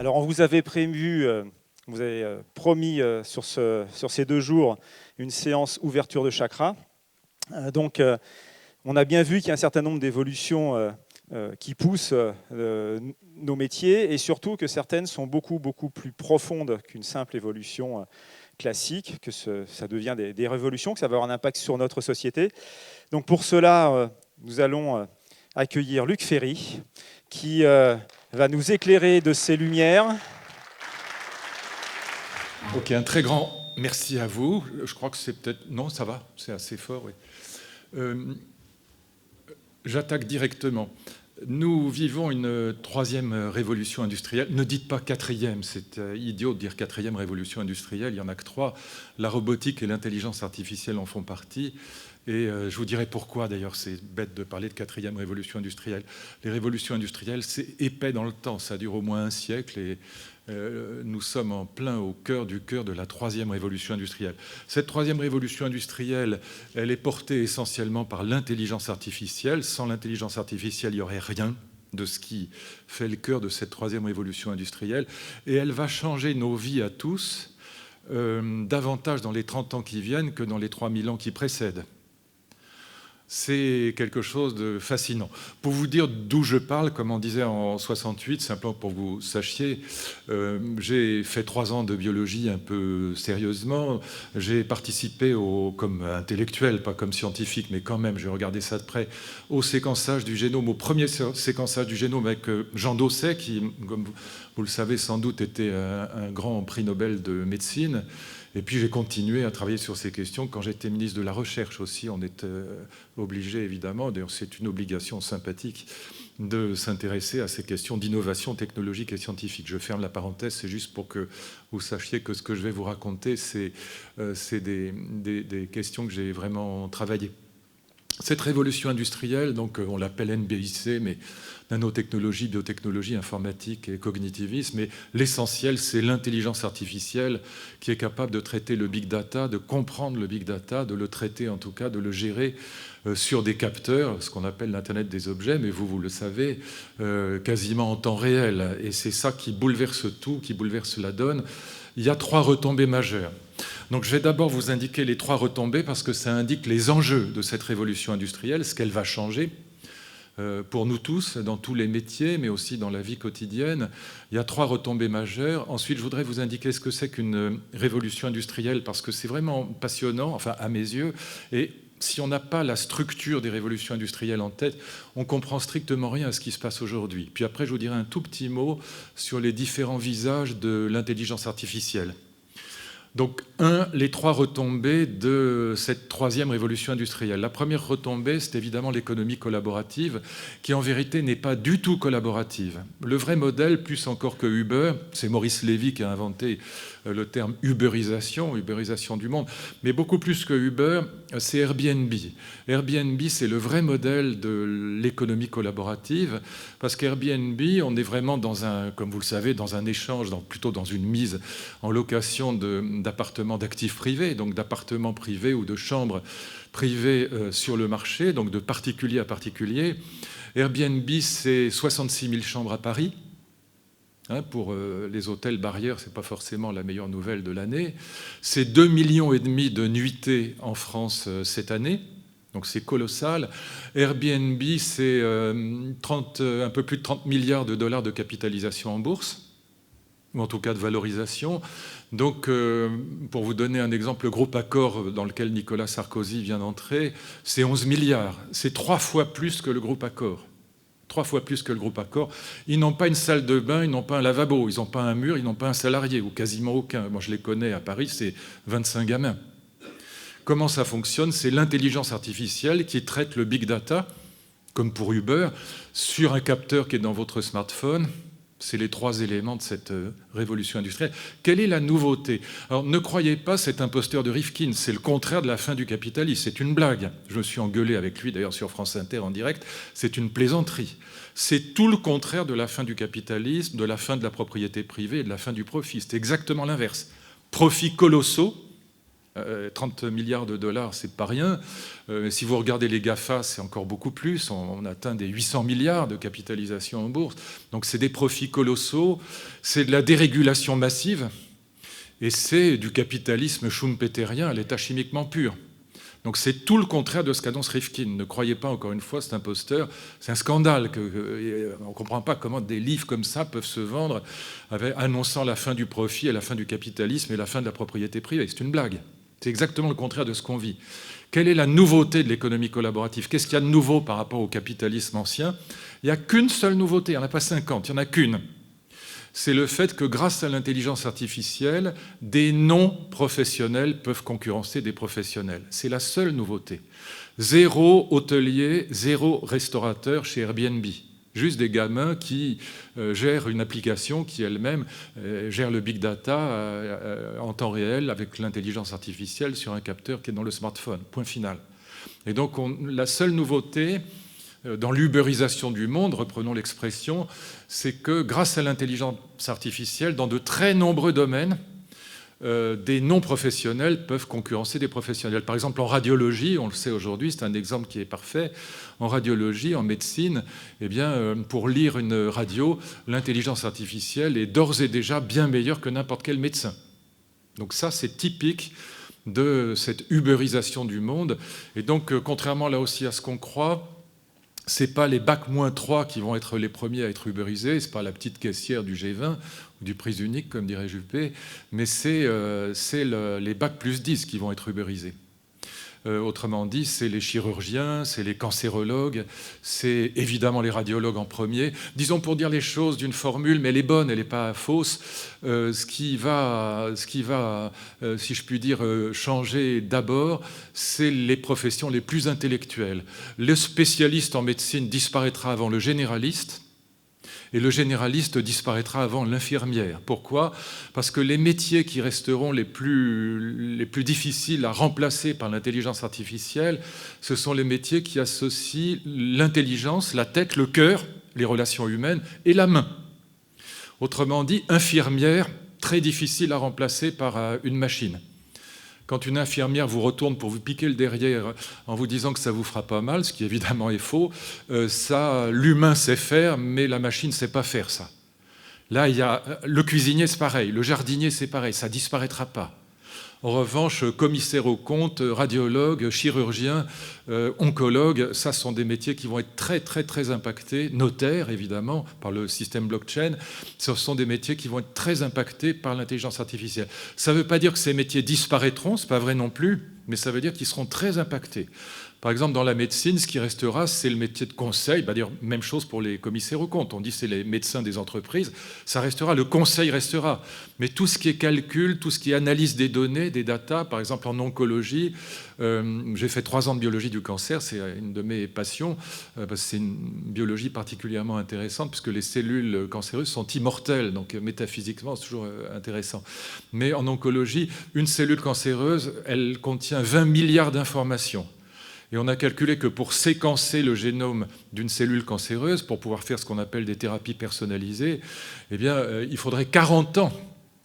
Alors, on vous avait prévu, vous avez promis sur ces 2 jours une séance ouverture de chakra. Donc, on a bien vu qu'il y a un certain nombre d'évolutions qui poussent nos métiers et surtout que certaines sont beaucoup plus profondes qu'une simple évolution classique, que ça devient des révolutions, que ça va avoir un impact sur notre société. Donc, pour cela, nous allons accueillir Luc Ferry qui va nous éclairer de ses lumières. Ok, un très grand merci à vous. Je crois que c'est peut-être... Non, ça va, c'est assez fort, oui. J'attaque directement. Nous vivons une 3e révolution industrielle. Ne dites pas 4e, c'est idiot de dire 4e révolution industrielle, il n'y en a que 3. La robotique et l'intelligence artificielle en font partie. Et je vous dirai pourquoi, d'ailleurs, c'est bête de parler de 4e révolution industrielle. Les révolutions industrielles, c'est épais dans le temps, ça dure au moins un siècle et nous sommes en plein au cœur de la 3e révolution industrielle. Cette 3e révolution industrielle, elle est portée essentiellement par l'intelligence artificielle. Sans l'intelligence artificielle, il n'y aurait rien de ce qui fait le cœur de cette 3e révolution industrielle. Et elle va changer nos vies à tous, davantage dans les 30 ans qui viennent que dans les 3000 ans qui précèdent. C'est quelque chose de fascinant. Pour vous dire d'où je parle, comme on disait en 68, simplement pour que vous sachiez, j'ai fait 3 ans de biologie un peu sérieusement. J'ai participé comme intellectuel, pas comme scientifique, mais quand même, j'ai regardé ça de près, au séquençage du génome, au premier séquençage du génome avec Jean Dosset, qui, comme vous le savez sans doute, était un grand prix Nobel de médecine. Et puis j'ai continué à travailler sur ces questions quand j'étais ministre de la Recherche aussi. On est obligé, évidemment, d'ailleurs c'est une obligation sympathique, de s'intéresser à ces questions d'innovation technologique et scientifique. Je ferme la parenthèse, c'est juste pour que vous sachiez que ce que je vais vous raconter, c'est des questions que j'ai vraiment travaillées. Cette révolution industrielle, donc on l'appelle NBIC, mais nanotechnologie, biotechnologie, informatique et cognitivisme, mais l'essentiel, c'est l'intelligence artificielle qui est capable de traiter le big data, de comprendre le big data, de le traiter en tout cas, de le gérer sur des capteurs, ce qu'on appelle l'Internet des objets, mais vous le savez, quasiment en temps réel. Et c'est ça qui bouleverse tout, qui bouleverse la donne. Il y a 3 retombées majeures. Donc je vais d'abord vous indiquer les 3 retombées parce que ça indique les enjeux de cette révolution industrielle, ce qu'elle va changer pour nous tous, dans tous les métiers, mais aussi dans la vie quotidienne. Il y a 3 retombées majeures. Ensuite, je voudrais vous indiquer ce que c'est qu'une révolution industrielle parce que c'est vraiment passionnant, enfin à mes yeux, et si on n'a pas la structure des révolutions industrielles en tête, on comprend strictement rien à ce qui se passe aujourd'hui. Puis après, je vous dirai un tout petit mot sur les différents visages de l'intelligence artificielle. Donc, les 3 retombées de cette 3e révolution industrielle. La première retombée, c'est évidemment l'économie collaborative, qui en vérité n'est pas du tout collaborative. Le vrai modèle, plus encore que Uber, c'est Maurice Lévy qui a inventé le terme ubérisation du monde, mais beaucoup plus que Uber, c'est Airbnb. Airbnb, c'est le vrai modèle de l'économie collaborative, parce qu'Airbnb, on est vraiment dans un, comme vous le savez, dans un échange, plutôt dans une mise en location d'appartements d'actifs privés, donc d'appartements privés ou de chambres privées sur le marché, donc de particulier à particulier. Airbnb, c'est 66 000 chambres à Paris. Pour les hôtels barrières, ce n'est pas forcément la meilleure nouvelle de l'année. C'est 2,5 millions de nuitées en France cette année, donc c'est colossal. Airbnb, c'est un peu plus de 30 milliards de dollars de capitalisation en bourse, ou en tout cas de valorisation. Donc, pour vous donner un exemple, le groupe Accor, dans lequel Nicolas Sarkozy vient d'entrer, c'est 11 milliards. C'est 3 fois plus que le groupe Accor. 3 fois plus que le groupe Accor. Ils n'ont pas une salle de bain, ils n'ont pas un lavabo, ils n'ont pas un mur, ils n'ont pas un salarié, ou quasiment aucun. Moi, je les connais à Paris, c'est 25 gamins. Comment ça fonctionne? C'est l'intelligence artificielle qui traite le big data, comme pour Uber, sur un capteur qui est dans votre smartphone. C'est les 3 éléments de cette révolution industrielle. Quelle est la nouveauté? Alors, ne croyez pas cet imposteur de Rifkin, c'est le contraire de la fin du capitalisme, c'est une blague. Je me suis engueulé avec lui, d'ailleurs, sur France Inter en direct, c'est une plaisanterie. C'est tout le contraire de la fin du capitalisme, de la fin de la propriété privée et de la fin du profit. C'est exactement l'inverse. Profits colossaux 30 milliards de dollars, c'est pas rien. Si vous regardez les GAFA, c'est encore beaucoup plus. On atteint des 800 milliards de capitalisation en bourse. Donc c'est des profits colossaux, c'est de la dérégulation massive et c'est du capitalisme schumpeterien à l'état chimiquement pur. Donc c'est tout le contraire de ce qu'annonce Rifkin. Ne croyez pas, encore une fois, cet imposteur. C'est un scandale. On ne comprend pas comment des livres comme ça peuvent se vendre annonçant la fin du profit et la fin du capitalisme et la fin de la propriété privée. C'est une blague. C'est exactement le contraire de ce qu'on vit. Quelle est la nouveauté de l'économie collaborative? Qu'est-ce qu'il y a de nouveau par rapport au capitalisme ancien? Il n'y a qu'une seule nouveauté, il n'y en a pas 50, il n'y en a qu'une. C'est le fait que grâce à l'intelligence artificielle, des non-professionnels peuvent concurrencer des professionnels. C'est la seule nouveauté. 0 hôtelier, 0 restaurateur chez Airbnb. Juste des gamins qui gèrent une application qui elle-même gère le big data en temps réel avec l'intelligence artificielle sur un capteur qui est dans le smartphone. Point final. Et donc la seule nouveauté dans l'uberisation du monde, reprenons l'expression, c'est que grâce à l'intelligence artificielle, dans de très nombreux domaines, des non-professionnels peuvent concurrencer des professionnels. Par exemple, en radiologie, on le sait aujourd'hui, c'est un exemple qui est parfait. En radiologie, en médecine, eh bien, pour lire une radio, l'intelligence artificielle est d'ores et déjà bien meilleure que n'importe quel médecin. Donc ça, c'est typique de cette uberisation du monde. Et donc, contrairement là aussi à ce qu'on croit, ce n'est pas les bac-3 qui vont être les premiers à être uberisés, ce n'est pas la petite caissière du G20 ou du prix unique, comme dirait Juppé, mais c'est les bac+10 qui vont être uberisés. Autrement dit, c'est les chirurgiens, c'est les cancérologues, c'est évidemment les radiologues en premier. Disons pour dire les choses d'une formule, mais elle est bonne, elle n'est pas fausse. Ce qui va, si je puis dire, changer d'abord, c'est les professions les plus intellectuelles. Le spécialiste en médecine disparaîtra avant le généraliste, et le généraliste disparaîtra avant l'infirmière. Pourquoi? Parce que les métiers qui resteront les plus difficiles à remplacer par l'intelligence artificielle, ce sont les métiers qui associent l'intelligence, la tête, le cœur, les relations humaines et la main. Autrement dit, infirmière, très difficile à remplacer par une machine. Quand une infirmière vous retourne pour vous piquer le derrière en vous disant que ça vous fera pas mal, ce qui évidemment est faux, ça, l'humain sait faire, mais la machine ne sait pas faire ça. Là, il y a le cuisinier, c'est pareil, le jardinier, c'est pareil, ça ne disparaîtra pas. En revanche, commissaire aux comptes, radiologue, chirurgien, oncologue, ça sont des métiers qui vont être très, très, très impactés. Notaire, évidemment, par le système blockchain. Ce sont des métiers qui vont être très impactés par l'intelligence artificielle. Ça ne veut pas dire que ces métiers disparaîtront, ce n'est pas vrai non plus, mais ça veut dire qu'ils seront très impactés. Par exemple, dans la médecine, ce qui restera, c'est le métier de conseil. D'ailleurs, même chose pour les commissaires aux comptes. On dit que c'est les médecins des entreprises. Ça restera, le conseil restera. Mais tout ce qui est calcul, tout ce qui est analyse des données, des datas, par exemple en oncologie, j'ai fait 3 ans de biologie du cancer, c'est une de mes passions, parce que c'est une biologie particulièrement intéressante, puisque les cellules cancéreuses sont immortelles, donc métaphysiquement, c'est toujours intéressant. Mais en oncologie, une cellule cancéreuse, elle contient 20 milliards d'informations. Et on a calculé que pour séquencer le génome d'une cellule cancéreuse, pour pouvoir faire ce qu'on appelle des thérapies personnalisées, eh bien, il faudrait 40 ans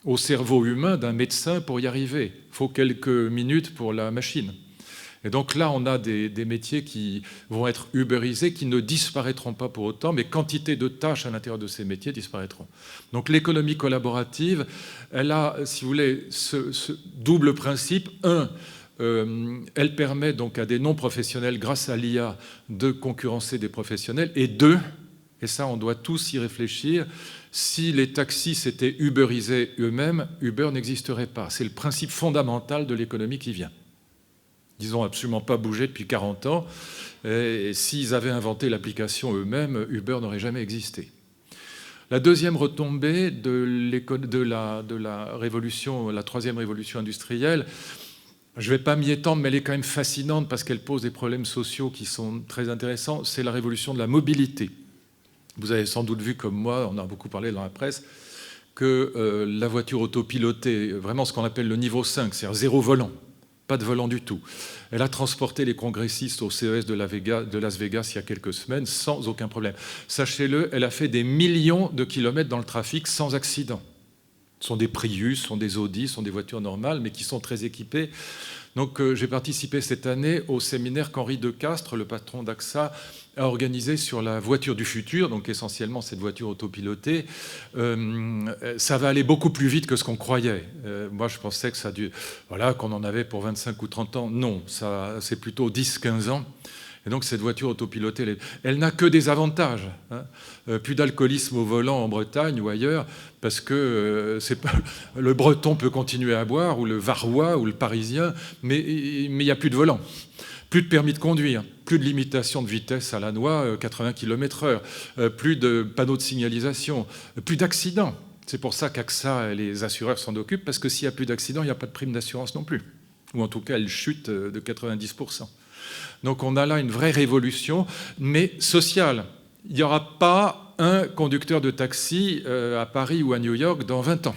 au cerveau humain d'un médecin pour y arriver. Il faut quelques minutes pour la machine. Et donc là, on a des métiers qui vont être uberisés, qui ne disparaîtront pas pour autant, mais quantité de tâches à l'intérieur de ces métiers disparaîtront. Donc l'économie collaborative, elle a, si vous voulez, ce double principe. Elle permet donc à des non-professionnels, grâce à l'IA, de concurrencer des professionnels. Et 2, et ça on doit tous y réfléchir, si les taxis s'étaient uberisés eux-mêmes, Uber n'existerait pas. C'est le principe fondamental de l'économie qui vient. Ils n'ont absolument pas bougé depuis 40 ans. Et s'ils avaient inventé l'application eux-mêmes, Uber n'aurait jamais existé. La deuxième retombée de la révolution, la troisième révolution industrielle, je ne vais pas m'y étendre, mais elle est quand même fascinante parce qu'elle pose des problèmes sociaux qui sont très intéressants. C'est la révolution de la mobilité. Vous avez sans doute vu, comme moi, on a beaucoup parlé dans la presse, que la voiture autopilotée, vraiment ce qu'on appelle le niveau 5, c'est-à-dire 0 volant, pas de volant du tout. Elle a transporté les congressistes au CES de Las Vegas il y a quelques semaines sans aucun problème. Sachez-le, elle a fait des millions de kilomètres dans le trafic sans accident. Ce sont des Prius, ce sont des Audi, ce sont des voitures normales, mais qui sont très équipées. Donc j'ai participé cette année au séminaire qu'Henri Decastre, le patron d'AXA, a organisé sur la voiture du futur, donc essentiellement cette voiture autopilotée. Ça va aller beaucoup plus vite que ce qu'on croyait. Moi, je pensais que qu'on en avait pour 25 ou 30 ans. Non, c'est plutôt 10-15 ans. Et donc cette voiture autopilotée, elle n'a que des avantages. Plus d'alcoolisme au volant en Bretagne ou ailleurs, parce que le Breton peut continuer à boire, ou le Varois, ou le Parisien, mais il n'y a plus de volant. Plus de permis de conduire, plus de limitation de vitesse à la noix, 80 km/h, plus de panneaux de signalisation, plus d'accidents. C'est pour ça qu'AXA et les assureurs s'en occupent, parce que s'il n'y a plus d'accidents, il n'y a pas de prime d'assurance non plus. Ou en tout cas, elle chute de 90%. Donc on a là une vraie révolution, mais sociale. Il n'y aura pas un conducteur de taxi à Paris ou à New York dans 20 ans.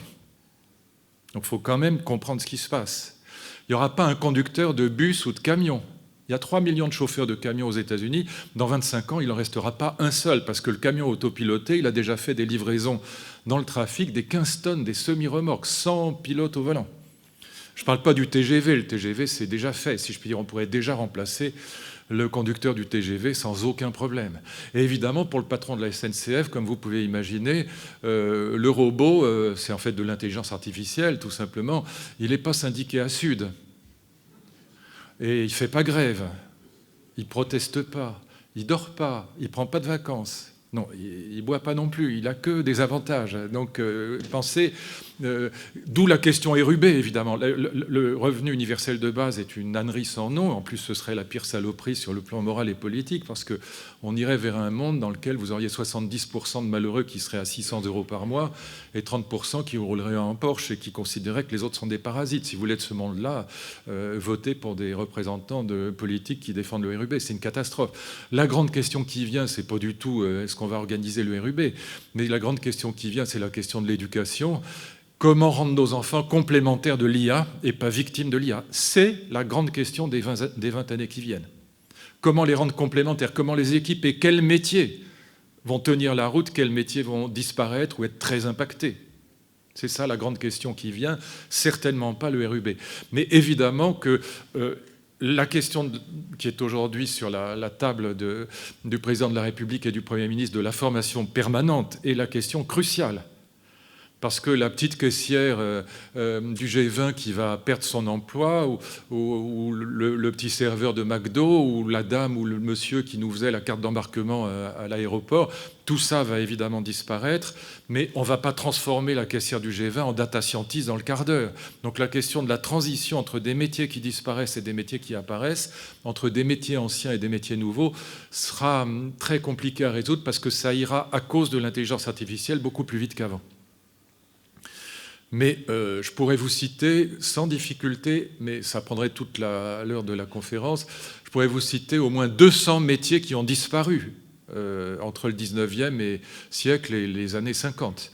Donc il faut quand même comprendre ce qui se passe. Il n'y aura pas un conducteur de bus ou de camion. Il y a 3 millions de chauffeurs de camions aux États-Unis. Dans 25 ans, il n'en restera pas un seul, parce que le camion autopiloté, il a déjà fait des livraisons dans le trafic, des 15 tonnes, des semi-remorques, sans pilote au volant. Je ne parle pas du TGV. Le TGV, c'est déjà fait. Si je puis dire, on pourrait déjà remplacer le conducteur du TGV sans aucun problème. Et évidemment, pour le patron de la SNCF, comme vous pouvez imaginer, le robot, c'est en fait de l'intelligence artificielle, tout simplement. Il n'est pas syndiqué à Sud. Et il ne fait pas grève. Il ne proteste pas. Il ne dort pas. Il ne prend pas de vacances. Non, il ne boit pas non plus. Il n'a que des avantages. Donc, pensez... d'où la question érubée, évidemment. Le revenu universel de base est une ânerie sans nom. En plus, ce serait la pire saloperie sur le plan moral et politique, parce qu'on irait vers un monde dans lequel vous auriez 70% de malheureux qui seraient à 600 € par mois et 30% qui rouleraient en Porsche et qui considéraient que les autres sont des parasites. Si vous voulez de ce monde-là, votez pour des représentants de politiques qui défendent le RUB. C'est une catastrophe. La grande question qui vient, c'est pas du tout est-ce qu'on va organiser le RUB, mais la grande question qui vient, c'est la question de l'éducation. Comment rendre nos enfants complémentaires de l'IA et pas victimes de l'IA? C'est la grande question des 20 années qui viennent. Comment les rendre complémentaires? Comment les équiper? Quels métiers vont tenir la route? Quels métiers vont disparaître ou être très impactés? C'est ça la grande question qui vient, certainement pas le RUB. Mais évidemment que la question qui est aujourd'hui sur la table du président de la République et du Premier ministre de la formation permanente est la question cruciale. Parce que la petite caissière du G20 qui va perdre son emploi, ou le petit serveur de McDo, ou la dame ou le monsieur qui nous faisait la carte d'embarquement à l'aéroport, tout ça va évidemment disparaître, mais on ne va pas transformer la caissière du G20 en data scientist dans le quart d'heure. Donc la question de la transition entre des métiers qui disparaissent et des métiers qui apparaissent, entre des métiers anciens et des métiers nouveaux, sera très compliquée à résoudre, parce que ça ira, à cause de l'intelligence artificielle, beaucoup plus vite qu'avant. Mais je pourrais vous citer, sans difficulté, mais ça prendrait toute l'heure de la conférence, je pourrais vous citer au moins 200 métiers qui ont disparu entre le 19e siècle et les années 50.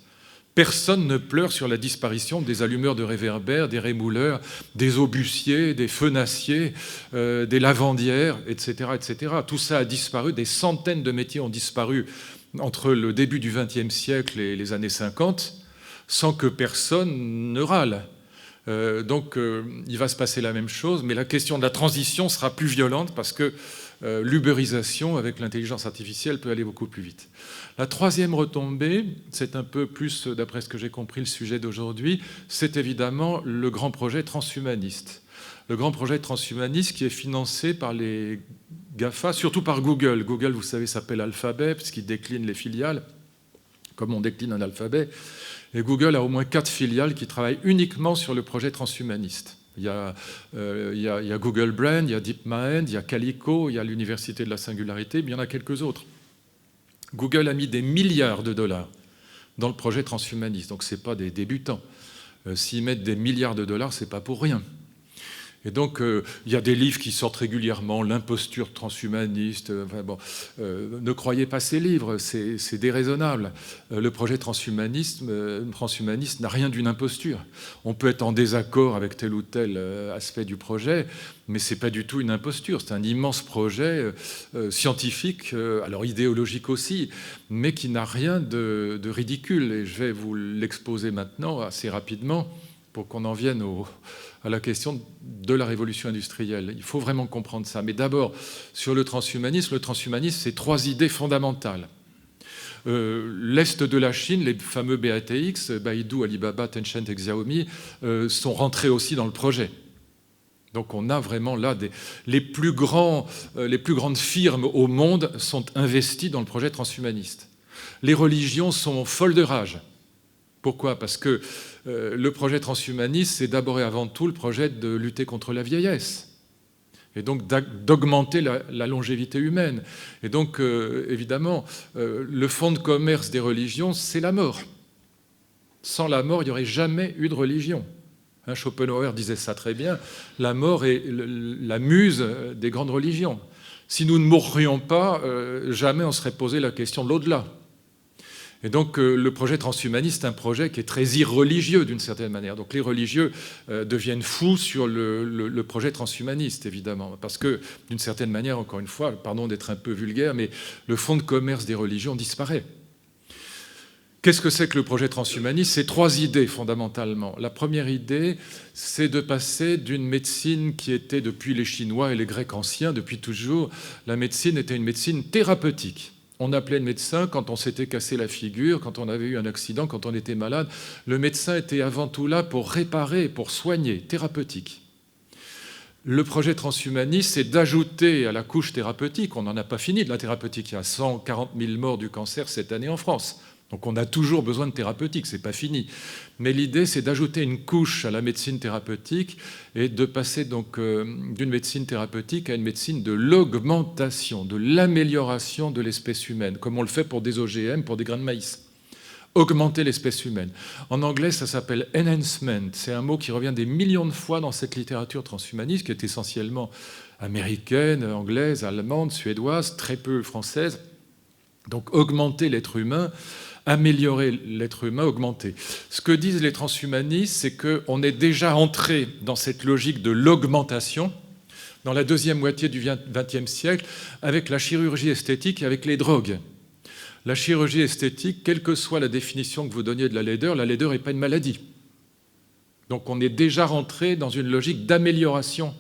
Personne ne pleure sur la disparition des allumeurs de réverbères, des rémouleurs, des aubussiers, des fenassiers, des lavandières, etc., etc. Tout ça a disparu, des centaines de métiers ont disparu entre le début du XXe siècle et les années 50, sans que personne ne râle. Donc il va se passer la même chose, mais la question de la transition sera plus violente, parce que l'ubérisation avec l'intelligence artificielle peut aller beaucoup plus vite. La troisième retombée, c'est un peu plus, d'après ce que j'ai compris, le sujet d'aujourd'hui, c'est évidemment le grand projet transhumaniste. Le grand projet transhumaniste qui est financé par les GAFA, surtout par Google. Google, vous savez, s'appelle Alphabet, puisqu'il décline les filiales, comme on décline un alphabet. Et Google a au moins 4 filiales qui travaillent uniquement sur le projet transhumaniste. Il y a Google Brain, il y a DeepMind, il y a Calico, il y a l'Université de la Singularité, mais il y en a quelques autres. Google a mis des milliards de dollars dans le projet transhumaniste, donc ce n'est pas des débutants. S'ils mettent des milliards de dollars, ce n'est pas pour rien. Et donc, il y a des livres qui sortent régulièrement, l'imposture transhumaniste. Ne croyez pas ces livres, c'est déraisonnable. Le projet transhumaniste n'a rien d'une imposture. On peut être en désaccord avec tel ou tel aspect du projet, mais ce n'est pas du tout une imposture. C'est un immense projet scientifique, alors idéologique aussi, mais qui n'a rien de ridicule. Et je vais vous l'exposer maintenant assez rapidement pour qu'on en vienne à la question de la révolution industrielle. Il faut vraiment comprendre ça. Mais d'abord, sur le transhumanisme, c'est 3 idées fondamentales. L'Est de la Chine, les fameux BATX, Baidu, Alibaba, Tencent et Xiaomi, sont rentrés aussi dans le projet. Donc on a vraiment là les plus grandes firmes au monde sont investies dans le projet transhumaniste. Les religions sont folles de rage. Pourquoi ? Parce que le projet transhumaniste, c'est d'abord et avant tout le projet de lutter contre la vieillesse et donc d'augmenter la longévité humaine. Et donc, évidemment, le fonds de commerce des religions, c'est la mort. Sans la mort, il n'y aurait jamais eu de religion. Schopenhauer disait ça très bien, la mort est la muse des grandes religions. Si nous ne mourrions pas, jamais on serait posé la question de l'au-delà. Et donc le projet transhumaniste est un projet qui est très irreligieux d'une certaine manière. Donc les religieux deviennent fous sur le projet transhumaniste, évidemment, parce que d'une certaine manière, encore une fois, pardon d'être un peu vulgaire, mais le fonds de commerce des religions disparaît. Qu'est-ce que c'est que le projet transhumaniste ? C'est 3 idées fondamentalement. La première idée, c'est de passer d'une médecine qui était depuis les Chinois et les Grecs anciens, depuis toujours, la médecine était une médecine thérapeutique. On appelait le médecin quand on s'était cassé la figure, quand on avait eu un accident, quand on était malade. Le médecin était avant tout là pour réparer, pour soigner, thérapeutique. Le projet transhumaniste, c'est d'ajouter à la couche thérapeutique, on n'en a pas fini de la thérapeutique, il y a 140 000 morts du cancer cette année en France. Donc on a toujours besoin de thérapeutique, c'est pas fini. Mais l'idée, c'est d'ajouter une couche à la médecine thérapeutique et de passer donc d'une médecine thérapeutique à une médecine de l'augmentation, de l'amélioration de l'espèce humaine, comme on le fait pour des OGM, pour des grains de maïs. Augmenter l'espèce humaine. En anglais, ça s'appelle enhancement. C'est un mot qui revient des millions de fois dans cette littérature transhumaniste, qui est essentiellement américaine, anglaise, allemande, suédoise, très peu française. Donc augmenter l'être humain, améliorer l'être humain, augmenter. Ce que disent les transhumanistes, c'est qu'on est déjà entré dans cette logique de l'augmentation dans la deuxième moitié du XXe siècle avec la chirurgie esthétique et avec les drogues. La chirurgie esthétique, quelle que soit la définition que vous donniez de la laideur n'est pas une maladie. Donc on est déjà rentré dans une logique d'amélioration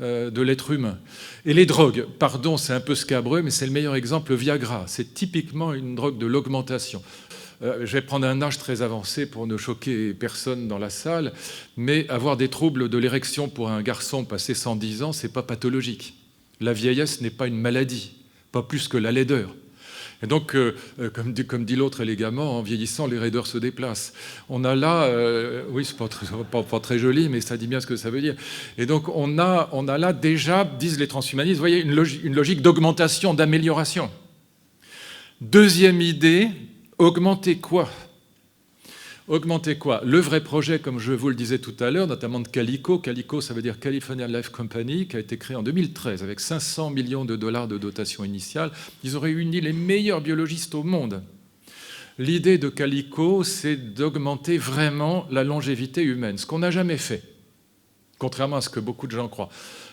de l'être humain. Et les drogues, pardon, c'est un peu scabreux, mais c'est le meilleur exemple, le Viagra. C'est typiquement une drogue de l'augmentation. Je vais prendre un âge très avancé pour ne choquer personne dans la salle, mais avoir des troubles de l'érection pour un garçon passé 110 ans, c'est pas pathologique. La vieillesse n'est pas une maladie, pas plus que la laideur. Et donc, comme dit l'autre élégamment, en vieillissant, les raideurs se déplacent. On a là, oui, c'est pas très joli, mais ça dit bien ce que ça veut dire. Et donc, on a là déjà, disent les transhumanistes, vous voyez, une logique d'augmentation, d'amélioration. Deuxième idée, augmenter quoi ? Augmenter quoi ? Le vrai projet, comme je vous le disais tout à l'heure, notamment de Calico. Calico, ça veut dire California Life Company, qui a été créé en 2013 avec 500 millions de dollars de dotation initiale. Ils ont réuni les meilleurs biologistes au monde. L'idée de Calico, c'est d'augmenter vraiment la longévité humaine, ce qu'on n'a jamais fait, contrairement à ce que beaucoup de gens croient.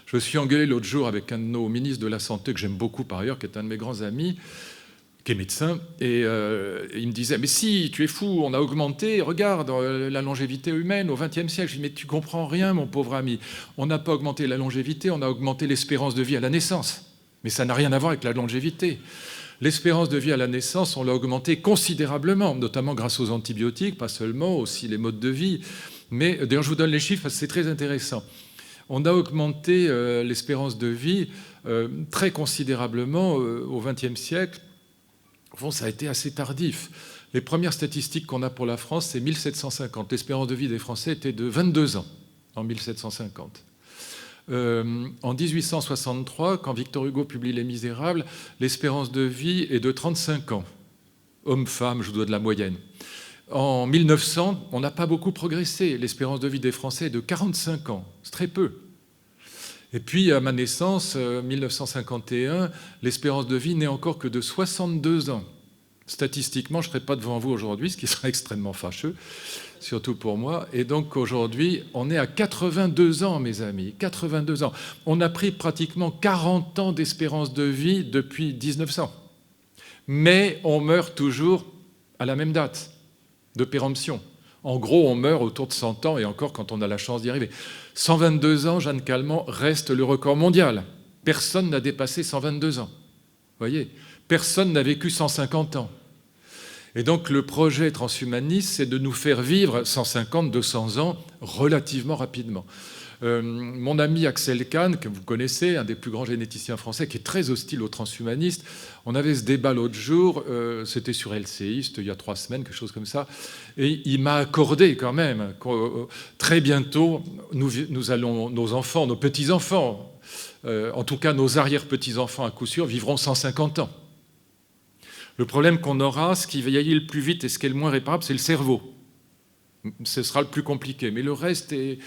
Je me suis engueulé l'autre jour avec un de nos ministres de la Santé, que j'aime beaucoup par ailleurs, qui est un de mes grands amis, qui est médecin, et il me disait « Mais si, tu es fou, on a augmenté, regarde, la longévité humaine au XXe siècle. » Je dis « Mais tu comprends rien, mon pauvre ami. On n'a pas augmenté la longévité, on a augmenté l'espérance de vie à la naissance. Mais ça n'a rien à voir avec la longévité. L'espérance de vie à la naissance, on l'a augmentée considérablement, notamment grâce aux antibiotiques, pas seulement, aussi les modes de vie. Mais d'ailleurs, je vous donne les chiffres parce que c'est très intéressant. On a augmenté l'espérance de vie très considérablement au XXe siècle. Au fond, ça a été assez tardif. Les premières statistiques qu'on a pour la France, c'est 1750. L'espérance de vie des Français était de 22 ans en 1750. En 1863, quand Victor Hugo publie Les Misérables, l'espérance de vie est de 35 ans. Homme-femme, je vous donne la moyenne. En 1900, on n'a pas beaucoup progressé. L'espérance de vie des Français est de 45 ans. C'est très peu. Et puis, à ma naissance, 1951, l'espérance de vie n'est encore que de 62 ans. Statistiquement, je ne serais pas devant vous aujourd'hui, ce qui serait extrêmement fâcheux, surtout pour moi. Et donc, aujourd'hui, on est à 82 ans, mes amis, 82 ans. On a pris pratiquement 40 ans d'espérance de vie depuis 1900. Mais on meurt toujours à la même date de péremption. En gros, on meurt autour de 100 ans, et encore quand on a la chance d'y arriver. 122 ans, Jeanne Calment reste le record mondial. Personne n'a dépassé 122 ans. Vous voyez, personne n'a vécu 150 ans. Et donc le projet transhumaniste, c'est de nous faire vivre 150, 200 ans relativement rapidement. Mon ami Axel Kahn, que vous connaissez, un des plus grands généticiens français, qui est très hostile aux transhumanistes, on avait ce débat l'autre jour, c'était sur LCI, c'était il y a 3 semaines, quelque chose comme ça, et il m'a accordé quand même, très bientôt, nous allons, nos enfants, nos petits-enfants, en tout cas nos arrière-petits-enfants à coup sûr, vivront 150 ans. Le problème qu'on aura, ce qui vieillit le plus vite et ce qui est le moins réparable, c'est le cerveau. Ce sera le plus compliqué, mais le reste est...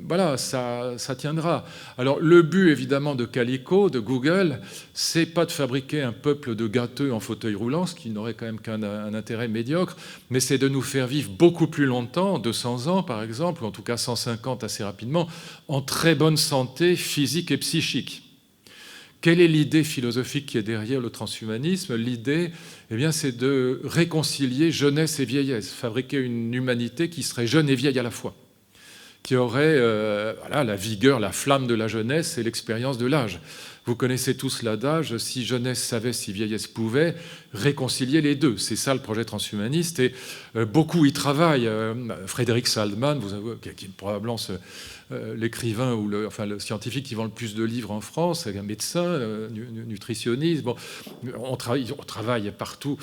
voilà, ça tiendra. Alors, le but, évidemment, de Calico, de Google, c'est pas de fabriquer un peuple de gâteux en fauteuil roulant, ce qui n'aurait quand même qu'un intérêt médiocre, mais c'est de nous faire vivre beaucoup plus longtemps, 200 ans par exemple, ou en tout cas 150 assez rapidement, en très bonne santé physique et psychique. Quelle est l'idée philosophique qui est derrière le transhumanisme? L'idée, eh bien, c'est de réconcilier jeunesse et vieillesse, fabriquer une humanité qui serait jeune et vieille à la fois, qui aurait voilà, la vigueur, la flamme de la jeunesse et l'expérience de l'âge. Vous connaissez tous l'adage, si jeunesse savait, si vieillesse pouvait, réconcilier les deux. C'est ça le projet transhumaniste, et beaucoup y travaillent. Frédéric Salman, qui est probablement l'écrivain ou le scientifique qui vend le plus de livres en France, un médecin, nutritionniste. Bon, on travaille partout.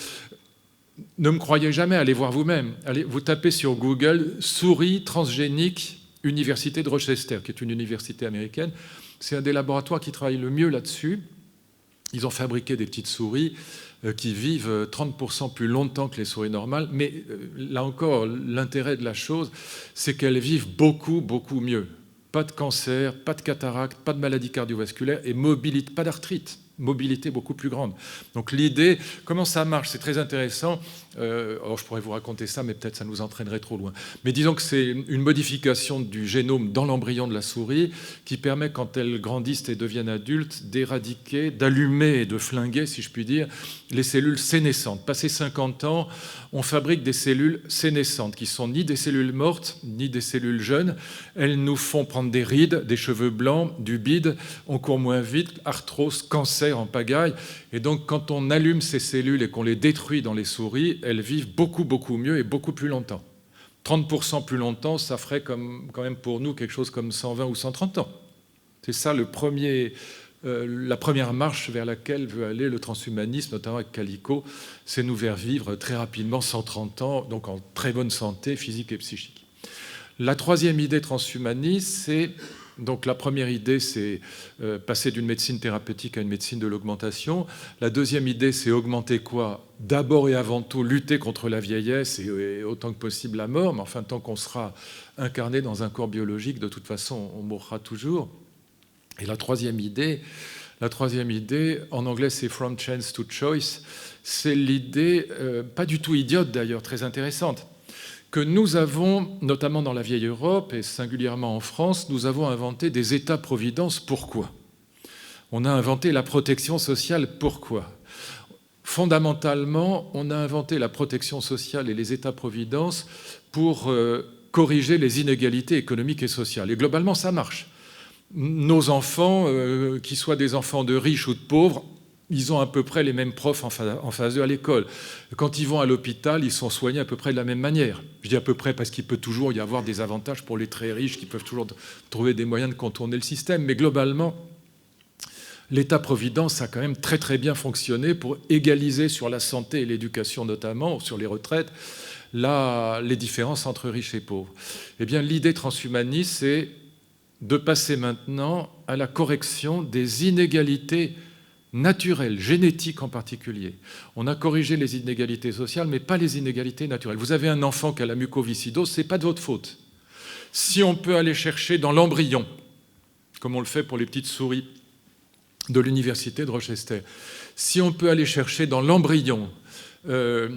Ne me croyez jamais, allez voir vous-même. Allez, vous tapez sur Google « souris transgénique Université de Rochester », qui est une université américaine. C'est un des laboratoires qui travaille le mieux là-dessus. Ils ont fabriqué des petites souris qui vivent 30% plus longtemps que les souris normales. Mais là encore, l'intérêt de la chose, c'est qu'elles vivent beaucoup, beaucoup mieux. Pas de cancer, pas de cataracte, pas de maladie cardiovasculaire et mobilité, pas d'arthrite. Mobilité beaucoup plus grande. Donc l'idée, comment ça marche, c'est très intéressant. Alors je pourrais vous raconter ça, mais peut-être ça nous entraînerait trop loin. Mais disons que c'est une modification du génome dans l'embryon de la souris qui permet, quand elles grandissent et deviennent adultes, d'éradiquer, d'allumer et de flinguer, si je puis dire, les cellules sénescentes. Passé 50 ans, on fabrique des cellules sénescentes qui sont ni des cellules mortes, ni des cellules jeunes. Elles nous font prendre des rides, des cheveux blancs, du bide, on court moins vite, arthrose, cancer en pagaille. Et donc, quand on allume ces cellules et qu'on les détruit dans les souris, elles vivent beaucoup, beaucoup mieux et beaucoup plus longtemps. 30% plus longtemps, ça ferait quand même pour nous quelque chose comme 120 ou 130 ans. C'est ça la première marche vers laquelle veut aller le transhumanisme, notamment avec Calico, c'est nous faire vivre très rapidement 130 ans, donc en très bonne santé physique et psychique. La troisième idée transhumaniste, c'est... Donc la première idée, c'est passer d'une médecine thérapeutique à une médecine de l'augmentation. La deuxième idée, c'est augmenter quoi? D'abord et avant tout, lutter contre la vieillesse et autant que possible la mort. Mais enfin, tant qu'on sera incarné dans un corps biologique, de toute façon, on mourra toujours. Et la troisième idée, en anglais, c'est From Chance to Choice. C'est l'idée, pas du tout idiote d'ailleurs, très intéressante, que nous avons, notamment dans la vieille Europe et singulièrement en France, nous avons inventé des États-providence. Pourquoi? On a inventé la protection sociale. Pourquoi? Fondamentalement, on a inventé la protection sociale et les États-providence pour corriger les inégalités économiques et sociales. Et globalement, ça marche. Nos enfants, qu'ils soient des enfants de riches ou de pauvres, ils ont à peu près les mêmes profs en face d'eux à l'école. Quand ils vont à l'hôpital, ils sont soignés à peu près de la même manière. Je dis à peu près parce qu'il peut toujours y avoir des avantages pour les très riches qui peuvent toujours trouver des moyens de contourner le système. Mais globalement, l'État-providence a quand même très très bien fonctionné pour égaliser sur la santé et l'éducation notamment, sur les retraites, les différences entre riches et pauvres. Eh bien, l'idée transhumaniste, c'est de passer maintenant à la correction des inégalités naturelles, génétiques en particulier. On a corrigé les inégalités sociales, mais pas les inégalités naturelles. Vous avez un enfant qui a la mucoviscidose, ce n'est pas de votre faute. Si on peut aller chercher dans l'embryon comme on le fait pour les petites souris de l'université de Rochester. Si on peut aller chercher dans l'embryon,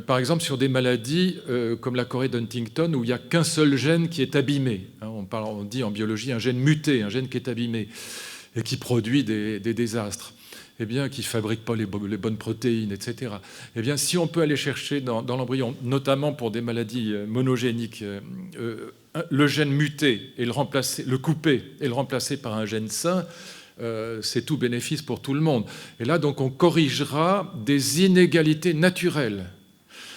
par exemple sur des maladies comme la chorée d'Huntington, où il n'y a qu'un seul gène qui est abîmé, hein, on dit en biologie un gène muté, un gène qui est abîmé et qui produit des désastres, eh bien, qui ne fabrique pas les bonnes protéines, etc. Eh bien, si on peut aller chercher dans l'embryon, notamment pour des maladies monogéniques, le gène muté et le couper et le remplacer par un gène sain, c'est tout bénéfice pour tout le monde. Et là, donc, on corrigera des inégalités naturelles.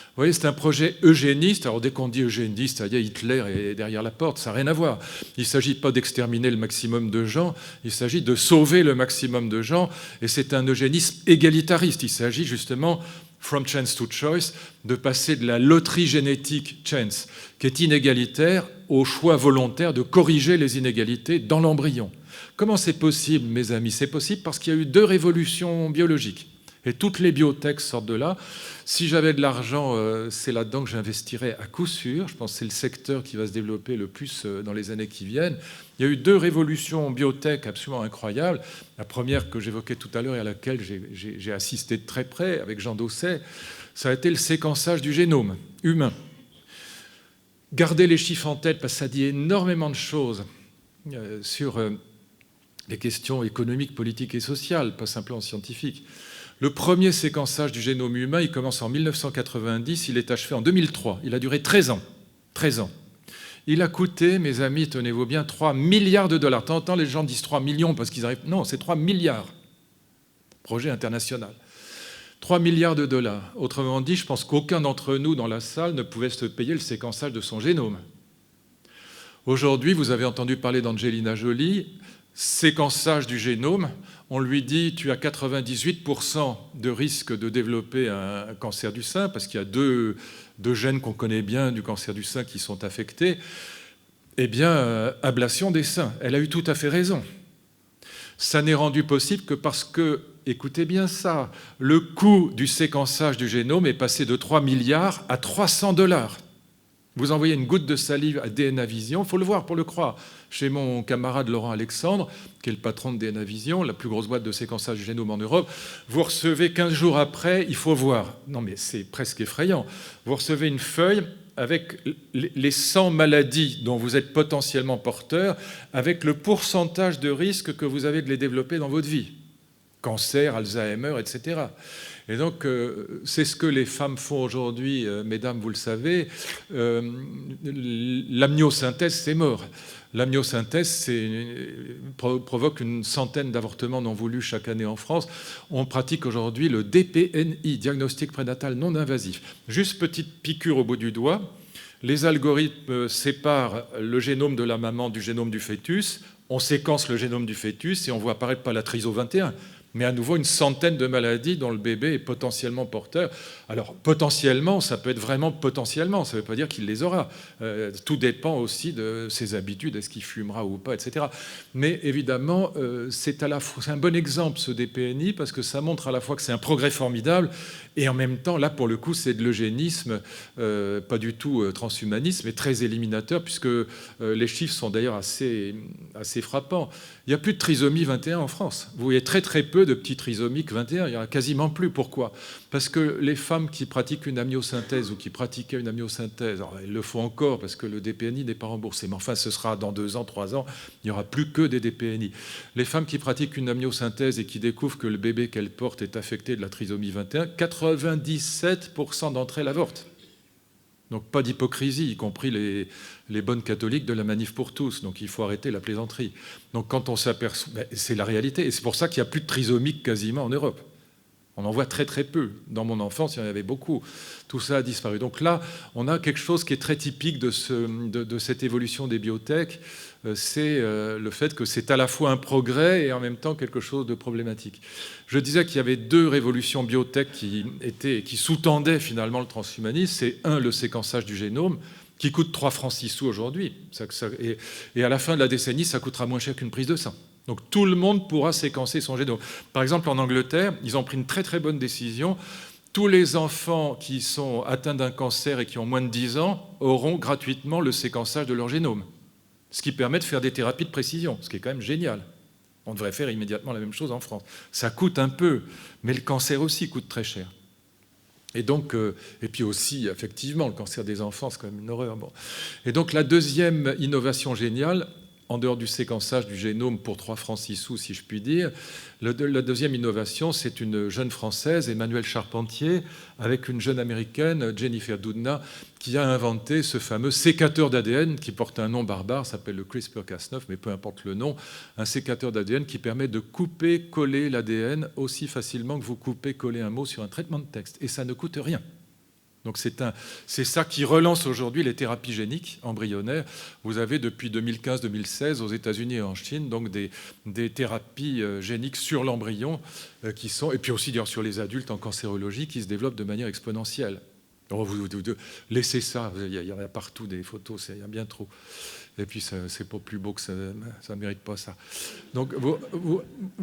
Vous voyez, c'est un projet eugéniste. Alors, dès qu'on dit eugéniste, ça y est, Hitler est derrière la porte, ça n'a rien à voir. Il ne s'agit pas d'exterminer le maximum de gens, il s'agit de sauver le maximum de gens, et c'est un eugénisme égalitariste. Il s'agit justement, from chance to choice, de passer de la loterie génétique chance, qui est inégalitaire, au choix volontaire de corriger les inégalités dans l'embryon. Comment c'est possible, mes amis? C'est possible parce qu'il y a eu 2 révolutions biologiques. Et toutes les biotech sortent de là. Si j'avais de l'argent, c'est là-dedans que j'investirais à coup sûr. Je pense que c'est le secteur qui va se développer le plus dans les années qui viennent. Il y a eu 2 révolutions biotech absolument incroyables. La première que j'évoquais tout à l'heure et à laquelle j'ai assisté de très près avec Jean Dosset, ça a été le séquençage du génome humain. Gardez les chiffres en tête parce que ça dit énormément de choses sur les questions économiques, politiques et sociales, pas simplement scientifiques. Le premier séquençage du génome humain, il commence en 1990, il est achevé en 2003. Il a duré 13 ans. 13 ans. Il a coûté, mes amis, tenez-vous bien, 3 milliards de dollars. T'entends, les gens disent 3 millions parce qu'ils arrivent... Non, c'est 3 milliards. Projet international. 3 milliards de dollars. Autrement dit, je pense qu'aucun d'entre nous dans la salle ne pouvait se payer le séquençage de son génome. Aujourd'hui, vous avez entendu parler d'Angelina Jolie, séquençage du génome, on lui dit tu as 98% de risque de développer un cancer du sein, parce qu'il y a deux gènes qu'on connaît bien du cancer du sein qui sont affectés. Eh bien, ablation des seins. Elle a eu tout à fait raison. Ça n'est rendu possible que parce que, écoutez bien ça, le coût du séquençage du génome est passé de 3 milliards à 300 $. Vous envoyez une goutte de salive à DNA Vision, il faut le voir pour le croire. Chez mon camarade Laurent Alexandre, qui est le patron de DNA Vision, la plus grosse boîte de séquençage du génome en Europe, vous recevez 15 jours après, il faut voir. Non mais c'est presque effrayant. Vous recevez une feuille avec les 100 maladies dont vous êtes potentiellement porteur, avec le pourcentage de risque que vous avez de les développer dans votre vie. Cancer, Alzheimer, etc. Et donc, c'est ce que les femmes font aujourd'hui, mesdames, vous le savez. L'amniosynthèse, c'est mort. L'amniosynthèse provoque une centaine d'avortements non voulus chaque année en France. On pratique aujourd'hui le DPNI, diagnostic prénatal non invasif. Juste petite piqûre au bout du doigt. Les algorithmes séparent le génome de la maman du génome du fœtus. On séquence le génome du fœtus et on voit apparaître pas la triso 21, mais à nouveau une centaine de maladies dont le bébé est potentiellement porteur. Alors, potentiellement, ça peut être vraiment potentiellement, ça ne veut pas dire qu'il les aura. Tout dépend aussi de ses habitudes, est-ce qu'il fumera ou pas, etc. Mais évidemment, c'est un bon exemple, ce DPNI, parce que ça montre à la fois que c'est un progrès formidable, et en même temps, là, pour le coup, c'est de l'eugénisme, pas du tout transhumanisme, mais très éliminateur, puisque les chiffres sont d'ailleurs assez frappants. Il n'y a plus de trisomie 21 en France. Vous voyez très très peu de petits trisomiques 21, il n'y en a quasiment plus. Pourquoi ? Parce que les femmes qui pratiquent une amniosynthèse ou qui pratiquaient une amniosynthèse, alors elles le font encore parce que le DPNI n'est pas remboursé, mais enfin ce sera dans 2 ans, 3 ans, il n'y aura plus que des DPNI. Les femmes qui pratiquent une amniosynthèse et qui découvrent que le bébé qu'elles portent est affecté de la trisomie 21, 97% d'entre elles avortent. Donc pas d'hypocrisie, y compris les bonnes catholiques de la Manif pour tous. Donc il faut arrêter la plaisanterie. Donc quand on s'aperçoit, c'est la réalité. Et c'est pour ça qu'il n'y a plus de trisomiques quasiment en Europe. On en voit très très peu. Dans mon enfance, il y en avait beaucoup. Tout ça a disparu. Donc là, on a quelque chose qui est très typique de cette évolution des biotech. C'est le fait que c'est à la fois un progrès et en même temps quelque chose de problématique. Je disais qu'il y avait 2 révolutions biotech qui sous-tendaient finalement le transhumanisme. C'est le séquençage du génome, qui coûte 3 francs 6 sous aujourd'hui. Et à la fin de la décennie, ça coûtera moins cher qu'une prise de sang. Donc tout le monde pourra séquencer son génome. Par exemple, en Angleterre, ils ont pris une très très bonne décision. Tous les enfants qui sont atteints d'un cancer et qui ont moins de 10 ans auront gratuitement le séquençage de leur génome. Ce qui permet de faire des thérapies de précision, ce qui est quand même génial. On devrait faire immédiatement la même chose en France. Ça coûte un peu, mais le cancer aussi coûte très cher. Et donc, et puis aussi, effectivement, le cancer des enfants, c'est quand même une horreur. Bon. Et donc, la deuxième innovation géniale, en dehors du séquençage du génome pour 3 francs 6 sous, si je puis dire, la deuxième innovation, c'est une jeune Française, Emmanuelle Charpentier, avec une jeune Américaine, Jennifer Doudna, qui a inventé ce fameux sécateur d'ADN qui porte un nom barbare, s'appelle le CRISPR-Cas9, mais peu importe le nom, un sécateur d'ADN qui permet de couper-coller l'ADN aussi facilement que vous coupez-coller un mot sur un traitement de texte. Et ça ne coûte rien. Donc c'est ça qui relance aujourd'hui les thérapies géniques embryonnaires. Vous avez depuis 2015-2016 aux États-Unis et en Chine donc des thérapies géniques sur l'embryon qui sont, et puis aussi d'ailleurs sur les adultes en cancérologie, qui se développent de manière exponentielle. Alors vous laissez ça, il y en a partout des photos, il y a bien trop. Et puis c'est pas plus beau que ça ne mérite pas ça. Donc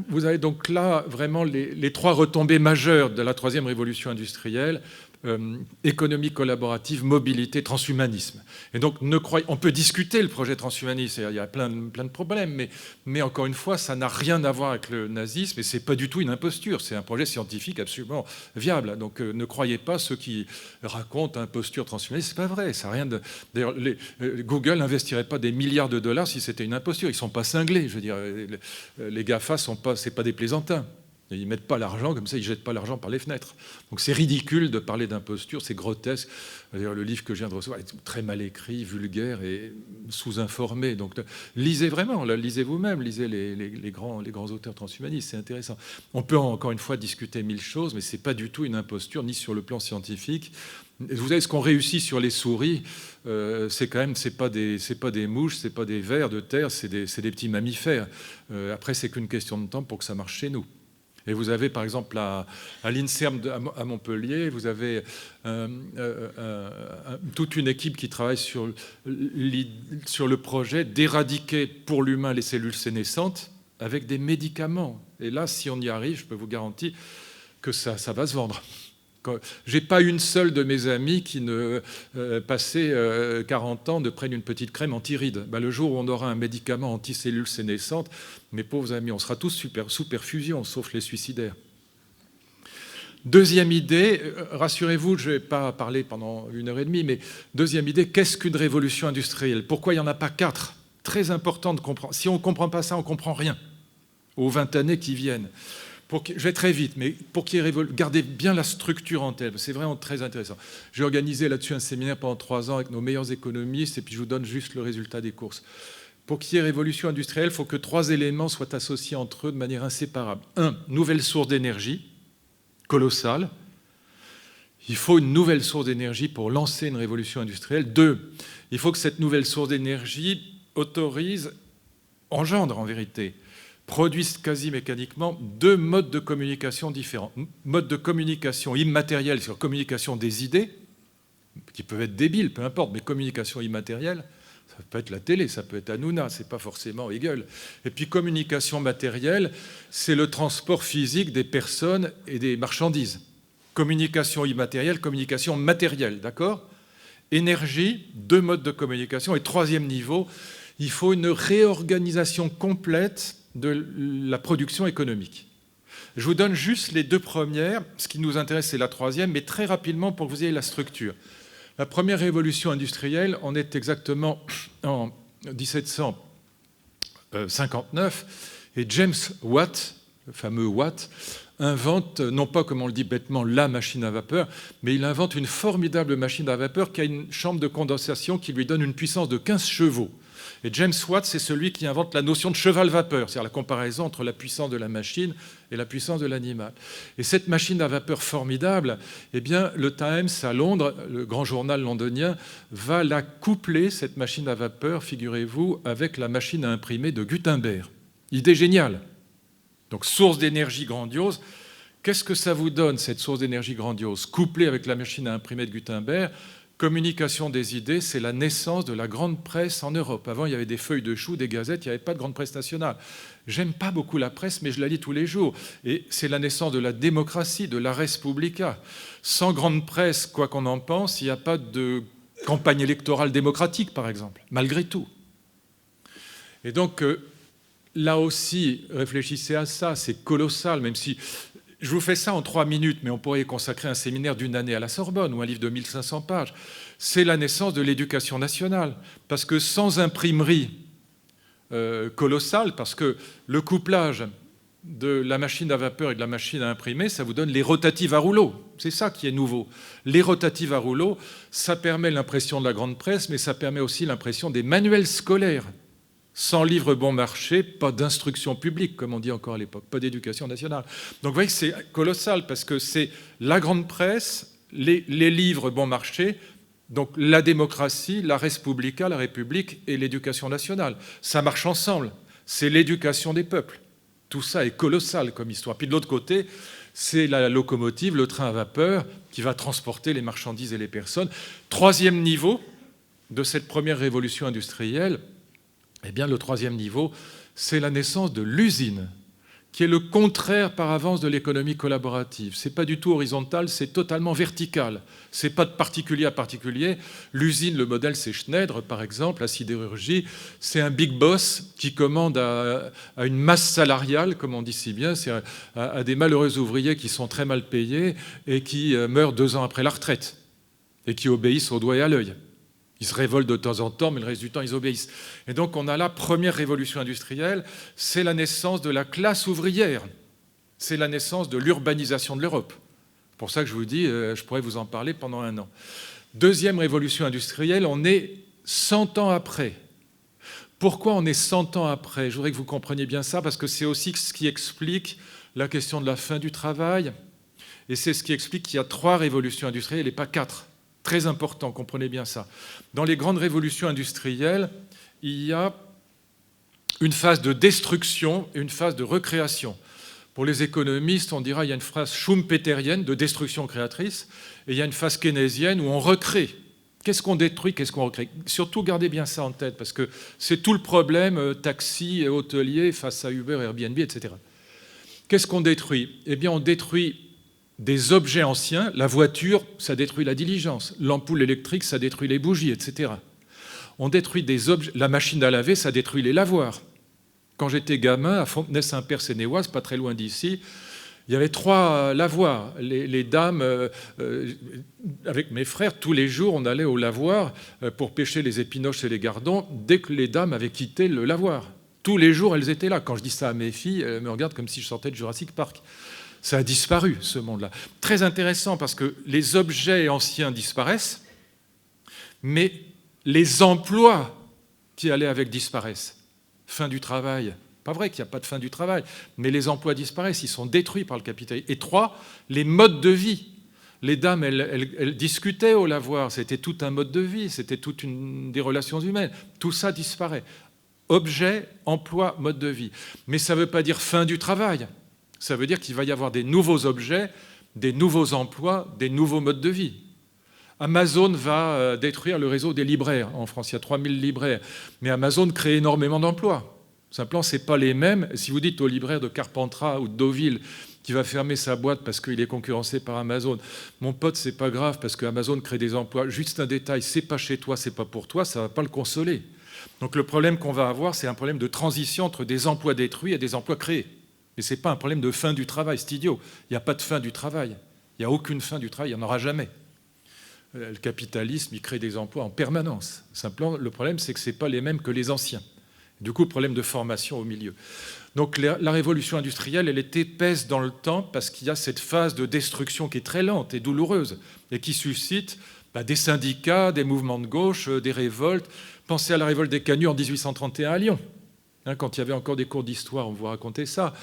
vous avez donc là vraiment les 3 retombées majeures de la 3e révolution industrielle. Économie collaborative, mobilité, transhumanisme. Et donc, on peut discuter le projet transhumaniste, il y a plein de problèmes, mais encore une fois, ça n'a rien à voir avec le nazisme, et ce n'est pas du tout une imposture, c'est un projet scientifique absolument viable. Donc, ne croyez pas ceux qui racontent imposture transhumaniste, c'est pas vrai. Ça a rien de... D'ailleurs, Google n'investirait pas des milliards de dollars si c'était une imposture. Ils ne sont pas cinglés, je veux dire. Les GAFA, c'est pas des plaisantins. Ils ne mettent pas l'argent, comme ça, ils ne jettent pas l'argent par les fenêtres. Donc c'est ridicule de parler d'imposture, c'est grotesque. D'ailleurs, le livre que je viens de recevoir est très mal écrit, vulgaire et sous-informé. Donc lisez vraiment, lisez vous-même, lisez les grands auteurs transhumanistes, c'est intéressant. On peut encore une fois discuter 1000 choses, mais ce n'est pas du tout une imposture, ni sur le plan scientifique. Vous savez, ce qu'on réussit sur les souris, c'est quand même, c'est pas des mouches, c'est pas des vers de terre, c'est des petits mammifères. Après, c'est qu'une question de temps pour que ça marche chez nous. Et vous avez, par exemple, à l'INSERM à Montpellier, vous avez toute une équipe qui travaille sur le projet d'éradiquer pour l'humain les cellules sénescentes avec des médicaments. Et là, si on y arrive, je peux vous garantir que ça va se vendre. Je n'ai pas une seule de mes amis qui ne, passé 40 ans, ne prenne une petite crème anti-rides. Le jour où on aura un médicament anti-cellules sénescentes, mes pauvres amis, on sera tous sous perfusion, sauf les suicidaires. Deuxième idée, rassurez-vous, je ne vais pas parler pendant 1h30, mais deuxième idée, qu'est-ce qu'une révolution industrielle? Pourquoi il n'y en a pas 4? Très important de comprendre. Si on ne comprend pas ça, on ne comprend rien aux 20 années qui viennent. Je vais très vite, mais pour qu'il y ait gardez bien la structure en tête, c'est vraiment très intéressant. J'ai organisé là-dessus un séminaire pendant 3 ans avec nos meilleurs économistes, et puis je vous donne juste le résultat des courses. Pour qu'il y ait révolution industrielle, il faut que 3 éléments soient associés entre eux de manière inséparable. 1, nouvelle source d'énergie, colossale. Il faut une nouvelle source d'énergie pour lancer une révolution industrielle. 2, il faut que cette nouvelle source d'énergie engendre en vérité, produisent quasi mécaniquement 2 modes de communication différents. Mode de communication immatérielle, c'est-à-dire communication des idées, qui peuvent être débiles, peu importe, mais communication immatérielle, ça peut être la télé, ça peut être Hanouna, c'est pas forcément Hegel. Et puis communication matérielle, c'est le transport physique des personnes et des marchandises. Communication immatérielle, communication matérielle, d'accord? Énergie, 2 modes de communication. Et 3e niveau, il faut une réorganisation complète de la production économique. Je vous donne juste les 2 premières. Ce qui nous intéresse, c'est la 3e, mais très rapidement pour que vous ayez la structure. La première révolution industrielle, on est exactement en 1759, et James Watt, le fameux Watt, invente, non pas comme on le dit bêtement, la machine à vapeur, mais il invente une formidable machine à vapeur qui a une chambre de condensation qui lui donne une puissance de 15 chevaux. Et James Watt, c'est celui qui invente la notion de cheval-vapeur, c'est-à-dire la comparaison entre la puissance de la machine et la puissance de l'animal. Et cette machine à vapeur formidable, eh bien, le Times à Londres, le grand journal londonien, va la coupler, cette machine à vapeur, figurez-vous, avec la machine à imprimer de Gutenberg. Idée géniale. Donc, source d'énergie grandiose. Qu'est-ce que ça vous donne, cette source d'énergie grandiose, couplée avec la machine à imprimer de Gutenberg? Communication des idées, c'est la naissance de la grande presse en Europe. Avant, il y avait des feuilles de chou, des gazettes, il n'y avait pas de grande presse nationale. J'aime pas beaucoup la presse, mais je la lis tous les jours. Et c'est la naissance de la démocratie, de la res publica. Sans grande presse, quoi qu'on en pense, il n'y a pas de campagne électorale démocratique, par exemple, malgré tout. Et donc, là aussi, réfléchissez à ça, c'est colossal, même si je vous fais ça en 3 minutes, mais on pourrait y consacrer un séminaire d'1 année à la Sorbonne ou un livre de 1500 pages. C'est la naissance de l'éducation nationale, parce que sans imprimerie colossale, parce que le couplage de la machine à vapeur et de la machine à imprimer, ça vous donne les rotatives à rouleau. C'est ça qui est nouveau. Les rotatives à rouleau, ça permet l'impression de la grande presse, mais ça permet aussi l'impression des manuels scolaires. Sans livre bon marché, pas d'instruction publique, comme on dit encore à l'époque, pas d'éducation nationale. Donc vous voyez que c'est colossal, parce que c'est la grande presse, les livres bon marché, donc la démocratie, la Respublica, la République et l'éducation nationale. Ça marche ensemble. C'est l'éducation des peuples. Tout ça est colossal comme histoire. Puis de l'autre côté, c'est la locomotive, le train à vapeur, qui va transporter les marchandises et les personnes. 3e niveau de cette première révolution industrielle, eh bien, le 3e niveau, c'est la naissance de l'usine, qui est le contraire par avance de l'économie collaborative. Ce n'est pas du tout horizontal, c'est totalement vertical. Ce n'est pas de particulier à particulier. L'usine, le modèle, c'est Schneider, par exemple, la sidérurgie. C'est un big boss qui commande à une masse salariale, comme on dit si bien, c'est à des malheureux ouvriers qui sont très mal payés et qui meurent 2 ans après la retraite et qui obéissent au doigt et à l'œil. Ils se révoltent de temps en temps, mais le reste du temps, ils obéissent. Et donc, on a la première révolution industrielle, c'est la naissance de la classe ouvrière. C'est la naissance de l'urbanisation de l'Europe. C'est pour ça que je vous dis, je pourrais vous en parler pendant 1 an. 2e révolution industrielle, on est 100 ans après. Pourquoi on est 100 ans après? Je voudrais que vous compreniez bien ça, parce que c'est aussi ce qui explique la question de la fin du travail. Et c'est ce qui explique qu'il y a 3 révolutions industrielles et pas 4. Très important, comprenez bien ça. Dans les grandes révolutions industrielles, il y a une phase de destruction et une phase de recréation. Pour les économistes, on dira qu'il y a une phase schumpeterienne de destruction créatrice et il y a une phase keynésienne où on recrée. Qu'est-ce qu'on détruit, qu'est-ce qu'on recrée? Surtout, gardez bien ça en tête, parce que c'est tout le problème taxi et hôtelier face à Uber, Airbnb, etc. Qu'est-ce qu'on détruit? Eh bien, on détruit des objets anciens. La voiture, ça détruit la diligence. L'ampoule électrique, ça détruit les bougies, etc. On détruit des objets. La machine à laver, ça détruit les lavoirs. Quand j'étais gamin, à Fontenay-Saint-Père-Sénéoise, pas très loin d'ici, il y avait 3 lavoirs. Les dames, avec mes frères, tous les jours, on allait au lavoir pour pêcher les épinoches et les gardons dès que les dames avaient quitté le lavoir. Tous les jours, elles étaient là. Quand je dis ça à mes filles, elles me regardent comme si je sortais de Jurassic Park. Ça a disparu, ce monde-là. Très intéressant, parce que les objets anciens disparaissent, mais les emplois qui allaient avec disparaissent. Fin du travail. Pas vrai qu'il n'y a pas de fin du travail, mais les emplois disparaissent, ils sont détruits par le capitalisme. Et 3, les modes de vie. Les dames, elles discutaient au lavoir, c'était tout un mode de vie, c'était toutes des relations humaines. Tout ça disparaît. Objet, emploi, mode de vie. Mais ça ne veut pas dire fin du travail. Ça veut dire qu'il va y avoir des nouveaux objets, des nouveaux emplois, des nouveaux modes de vie. Amazon va détruire le réseau des libraires. En France, il y a 3000 libraires. Mais Amazon crée énormément d'emplois. Simplement, ce n'est pas les mêmes. Si vous dites au libraire de Carpentras ou de Deauville qui va fermer sa boîte parce qu'il est concurrencé par Amazon, mon pote, c'est pas grave parce que Amazon crée des emplois. Juste un détail, c'est pas chez toi, c'est pas pour toi, ça va pas le consoler. Donc le problème qu'on va avoir, c'est un problème de transition entre des emplois détruits et des emplois créés. Mais ce n'est pas un problème de fin du travail, c'est idiot. Il n'y a pas de fin du travail. Il n'y a aucune fin du travail, il n'y en aura jamais. Le capitalisme, il crée des emplois en permanence. Simplement, le problème, c'est que ce n'est pas les mêmes que les anciens. Du coup, problème de formation au milieu. Donc la révolution industrielle, elle est épaisse dans le temps parce qu'il y a cette phase de destruction qui est très lente et douloureuse et qui suscite des syndicats, des mouvements de gauche, des révoltes. Pensez à la révolte des Canuts en 1831 à Lyon. Quand il y avait encore des cours d'histoire, on vous racontait ça.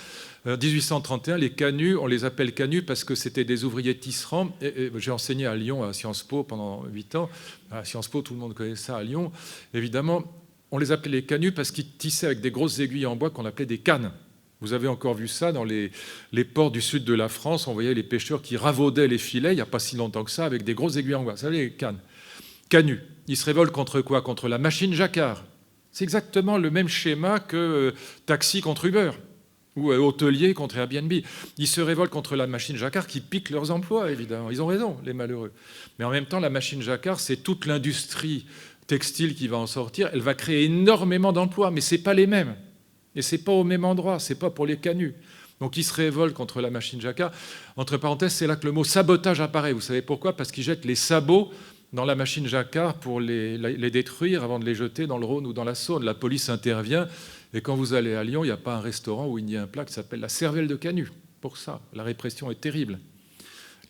En 1831, les Canuts, on les appelle Canuts parce que c'était des ouvriers tisserands. J'ai enseigné à Lyon, à Sciences Po, pendant 8 ans. À Sciences Po, tout le monde connaît ça à Lyon. Évidemment, on les appelait les Canuts parce qu'ils tissaient avec des grosses aiguilles en bois qu'on appelait des cannes. Vous avez encore vu ça dans les ports du sud de la France. On voyait les pêcheurs qui ravaudaient les filets, il n'y a pas si longtemps que ça, avec des grosses aiguilles en bois. Vous savez, les cannes. Canuts. Ils se révoltent contre quoi? Contre la machine Jacquard. C'est exactement le même schéma que taxi contre Uber ou hôtelier contre Airbnb. Ils se révoltent contre la machine Jacquard qui pique leurs emplois, évidemment. Ils ont raison, les malheureux. Mais en même temps, la machine Jacquard, c'est toute l'industrie textile qui va en sortir. Elle va créer énormément d'emplois, mais ce n'est pas les mêmes. Et ce n'est pas au même endroit, ce n'est pas pour les canuts. Donc ils se révoltent contre la machine Jacquard. Entre parenthèses, c'est là que le mot sabotage apparaît. Vous savez pourquoi? Parce qu'ils jettent les sabots dans la machine Jacquard pour les détruire avant de les jeter dans le Rhône ou dans la Saône. La police intervient, et quand vous allez à Lyon, il n'y a pas un restaurant où il y a un plat qui s'appelle la cervelle de canut. Pour ça, la répression est terrible.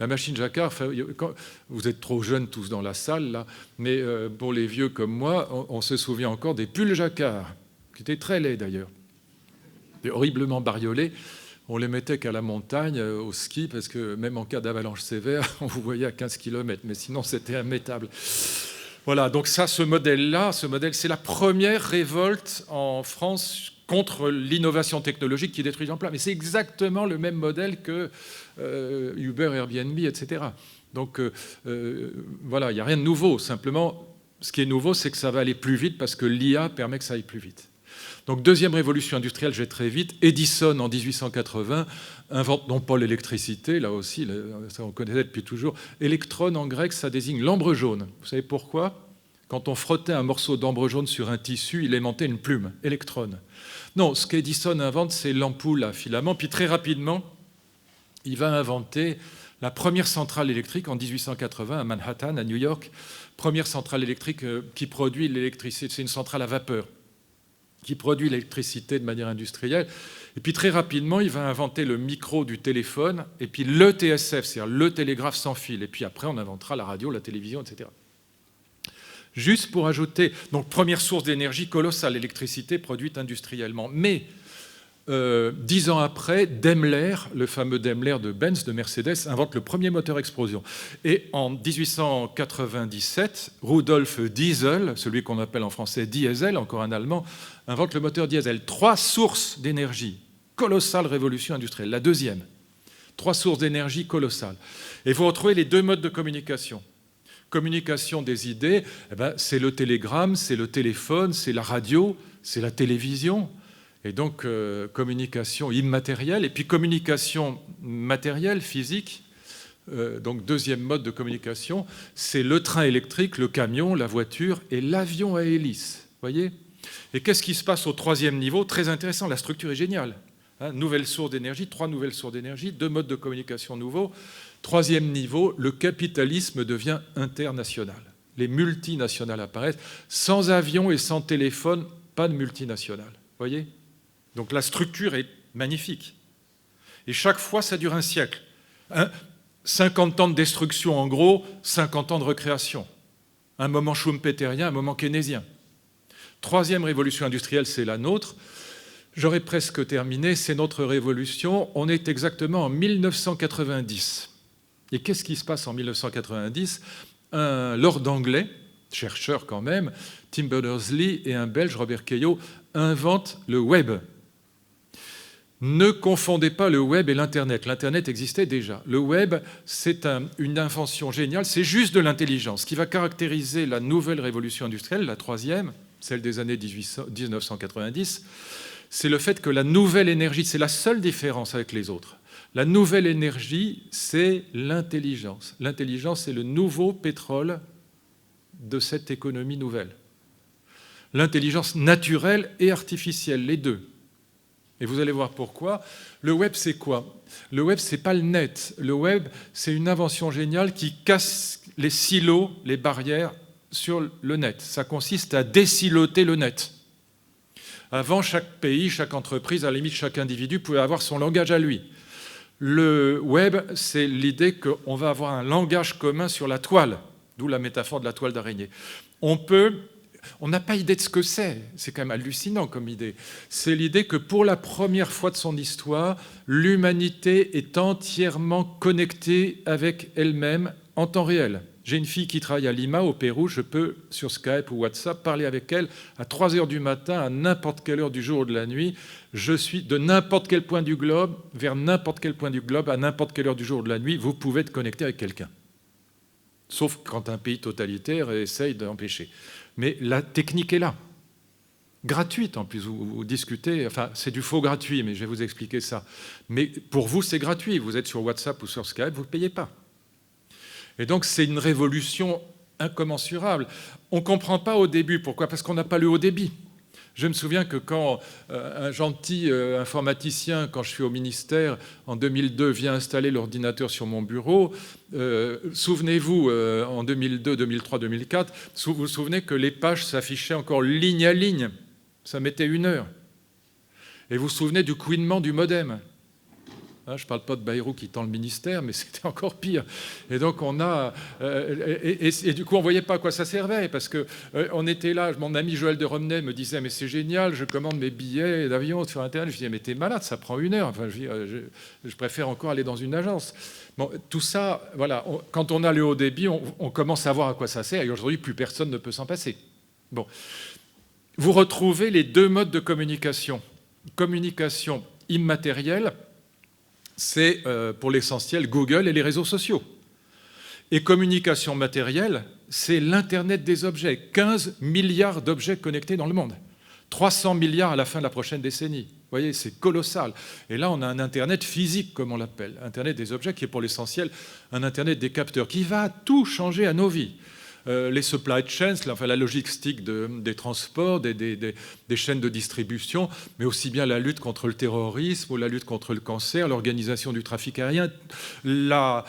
La machine Jacquard, vous êtes trop jeunes tous dans la salle, là, mais pour les vieux comme moi, on se souvient encore des pulls Jacquard, qui étaient très laids d'ailleurs, horriblement bariolés. On les mettait qu'à la montagne, au ski, parce que même en cas d'avalanche sévère, on vous voyait à 15 km, mais sinon c'était immétable. Voilà, donc ça, ce modèle-là, c'est la première révolte en France contre l'innovation technologique qui détruit l'emploi. Mais c'est exactement le même modèle que Uber, Airbnb, etc. Donc voilà, il n'y a rien de nouveau. Simplement, ce qui est nouveau, c'est que ça va aller plus vite parce que l'IA permet que ça aille plus vite. Donc deuxième révolution industrielle, je vais très vite. Edison, en 1880, invente non pas l'électricité, là aussi, ça on connaissait depuis toujours. Électron, en grec, ça désigne l'ambre jaune. Vous savez pourquoi? Quand on frottait un morceau d'ambre jaune sur un tissu, il aimantait une plume, électron. Non, ce qu'Edison invente, c'est l'ampoule à filament. Puis très rapidement, il va inventer la première centrale électrique en 1880 à Manhattan, à New York. Première centrale électrique qui produit l'électricité. C'est une centrale à vapeur qui produit l'électricité de manière industrielle. Et puis très rapidement, il va inventer le micro du téléphone et puis le TSF, c'est-à-dire le télégraphe sans fil. Et puis après, on inventera la radio, la télévision, etc. Juste pour ajouter, donc première source d'énergie colossale, l'électricité produite industriellement. Mais 10 ans après, Daimler, le fameux Daimler de Benz, de Mercedes, invente le premier moteur explosion. Et en 1897, Rudolf Diesel, celui qu'on appelle en français Diesel, encore un Allemand, invente le moteur diesel. 3 sources d'énergie, colossale révolution industrielle. La deuxième, 3 sources d'énergie colossales. Et vous retrouvez les 2 modes de communication. Communication des idées, eh ben, c'est le télégramme, c'est le téléphone, c'est la radio, c'est la télévision. Et donc, communication immatérielle, et puis communication matérielle, physique. Donc, deuxième mode de communication, c'est le train électrique, le camion, la voiture et l'avion à hélice. Voyez? Et qu'est-ce qui se passe au 3e niveau? Très intéressant, la structure est géniale. Hein, nouvelle source d'énergie, 3 nouvelles sources d'énergie, 2 modes de communication nouveaux. 3e niveau, le capitalisme devient international. Les multinationales apparaissent. Sans avion et sans téléphone, pas de multinationales. Voyez? Donc la structure est magnifique. Et chaque fois, ça dure un siècle. 50 ans de destruction, en gros, 50 ans de recréation. Un moment schumpeterien, un moment keynésien. 3e révolution industrielle, c'est la nôtre. J'aurais presque terminé, c'est notre révolution. On est exactement en 1990. Et qu'est-ce qui se passe en 1990? Un lord anglais, chercheur quand même, Tim Berners-Lee, et un Belge, Robert Cailliot, inventent le web. Ne confondez pas le web et l'Internet. L'Internet existait déjà. Le web, c'est une invention géniale, c'est juste de l'intelligence. Ce qui va caractériser la nouvelle révolution industrielle, la 3e, celle des années 1990, c'est le fait que la nouvelle énergie, c'est la seule différence avec les autres. La nouvelle énergie, c'est l'intelligence. L'intelligence, c'est le nouveau pétrole de cette économie nouvelle. L'intelligence naturelle et artificielle, les deux. Et vous allez voir pourquoi. Le web, c'est quoi? Le web, c'est pas le net. Le web, c'est une invention géniale qui casse les silos, les barrières sur le net. Ça consiste à désiloter le net. Avant, chaque pays, chaque entreprise, à la limite, chaque individu pouvait avoir son langage à lui. Le web, c'est l'idée qu'on va avoir un langage commun sur la toile, d'où la métaphore de la toile d'araignée. On n'a pas idée de ce que c'est quand même hallucinant comme idée. C'est l'idée que pour la première fois de son histoire, l'humanité est entièrement connectée avec elle-même en temps réel. J'ai une fille qui travaille à Lima, au Pérou, je peux, sur Skype ou WhatsApp, parler avec elle à 3 heures du matin, à n'importe quelle heure du jour ou de la nuit. Je suis de n'importe quel point du globe, vers n'importe quel point du globe, à n'importe quelle heure du jour ou de la nuit, vous pouvez être connecté avec quelqu'un. Sauf quand un pays totalitaire essaye d'empêcher. Mais la technique est là. Gratuite en plus, vous discutez, enfin c'est du faux gratuit, mais je vais vous expliquer ça. Mais pour vous, c'est gratuit. Vous êtes sur WhatsApp ou sur Skype, vous ne payez pas. Et donc, c'est une révolution incommensurable. On ne comprend pas au début. Pourquoi? Parce qu'on n'a pas le haut débit. Je me souviens que quand un gentil informaticien, quand je suis au ministère, en 2002, vient installer l'ordinateur sur mon bureau, souvenez-vous, en 2002, 2003, 2004, vous vous souvenez que les pages s'affichaient encore ligne à ligne. Ça mettait 1 heure. Et vous vous souvenez du couinement du modem. Je ne parle pas de Bayrou qui tend le ministère, mais c'était encore pire. Et donc on a... et du coup, on ne voyait pas à quoi ça servait, parce qu'on était là, mon ami Joël de Romnay me disait « Mais c'est génial, je commande mes billets d'avion sur Internet. » Je disais « Mais t'es malade, ça prend 1 heure. Enfin, je préfère encore aller dans une agence. » Bon, tout ça, voilà, quand on a le haut débit, on commence à voir à quoi ça sert. Et aujourd'hui, plus personne ne peut s'en passer. Bon. Vous retrouvez les 2 modes de communication. Communication immatérielle, c'est pour l'essentiel Google et les réseaux sociaux. Et communication matérielle, c'est l'Internet des objets. 15 milliards d'objets connectés dans le monde. 300 milliards à la fin de la prochaine décennie. Vous voyez, c'est colossal. Et là, on a un Internet physique, comme on l'appelle. Internet des objets, qui est pour l'essentiel un Internet des capteurs, qui va tout changer à nos vies. Les supply chains, enfin, la logistique des transports, des chaînes de distribution, mais aussi bien la lutte contre le terrorisme ou la lutte contre le cancer, l'organisation du trafic aérien. Là,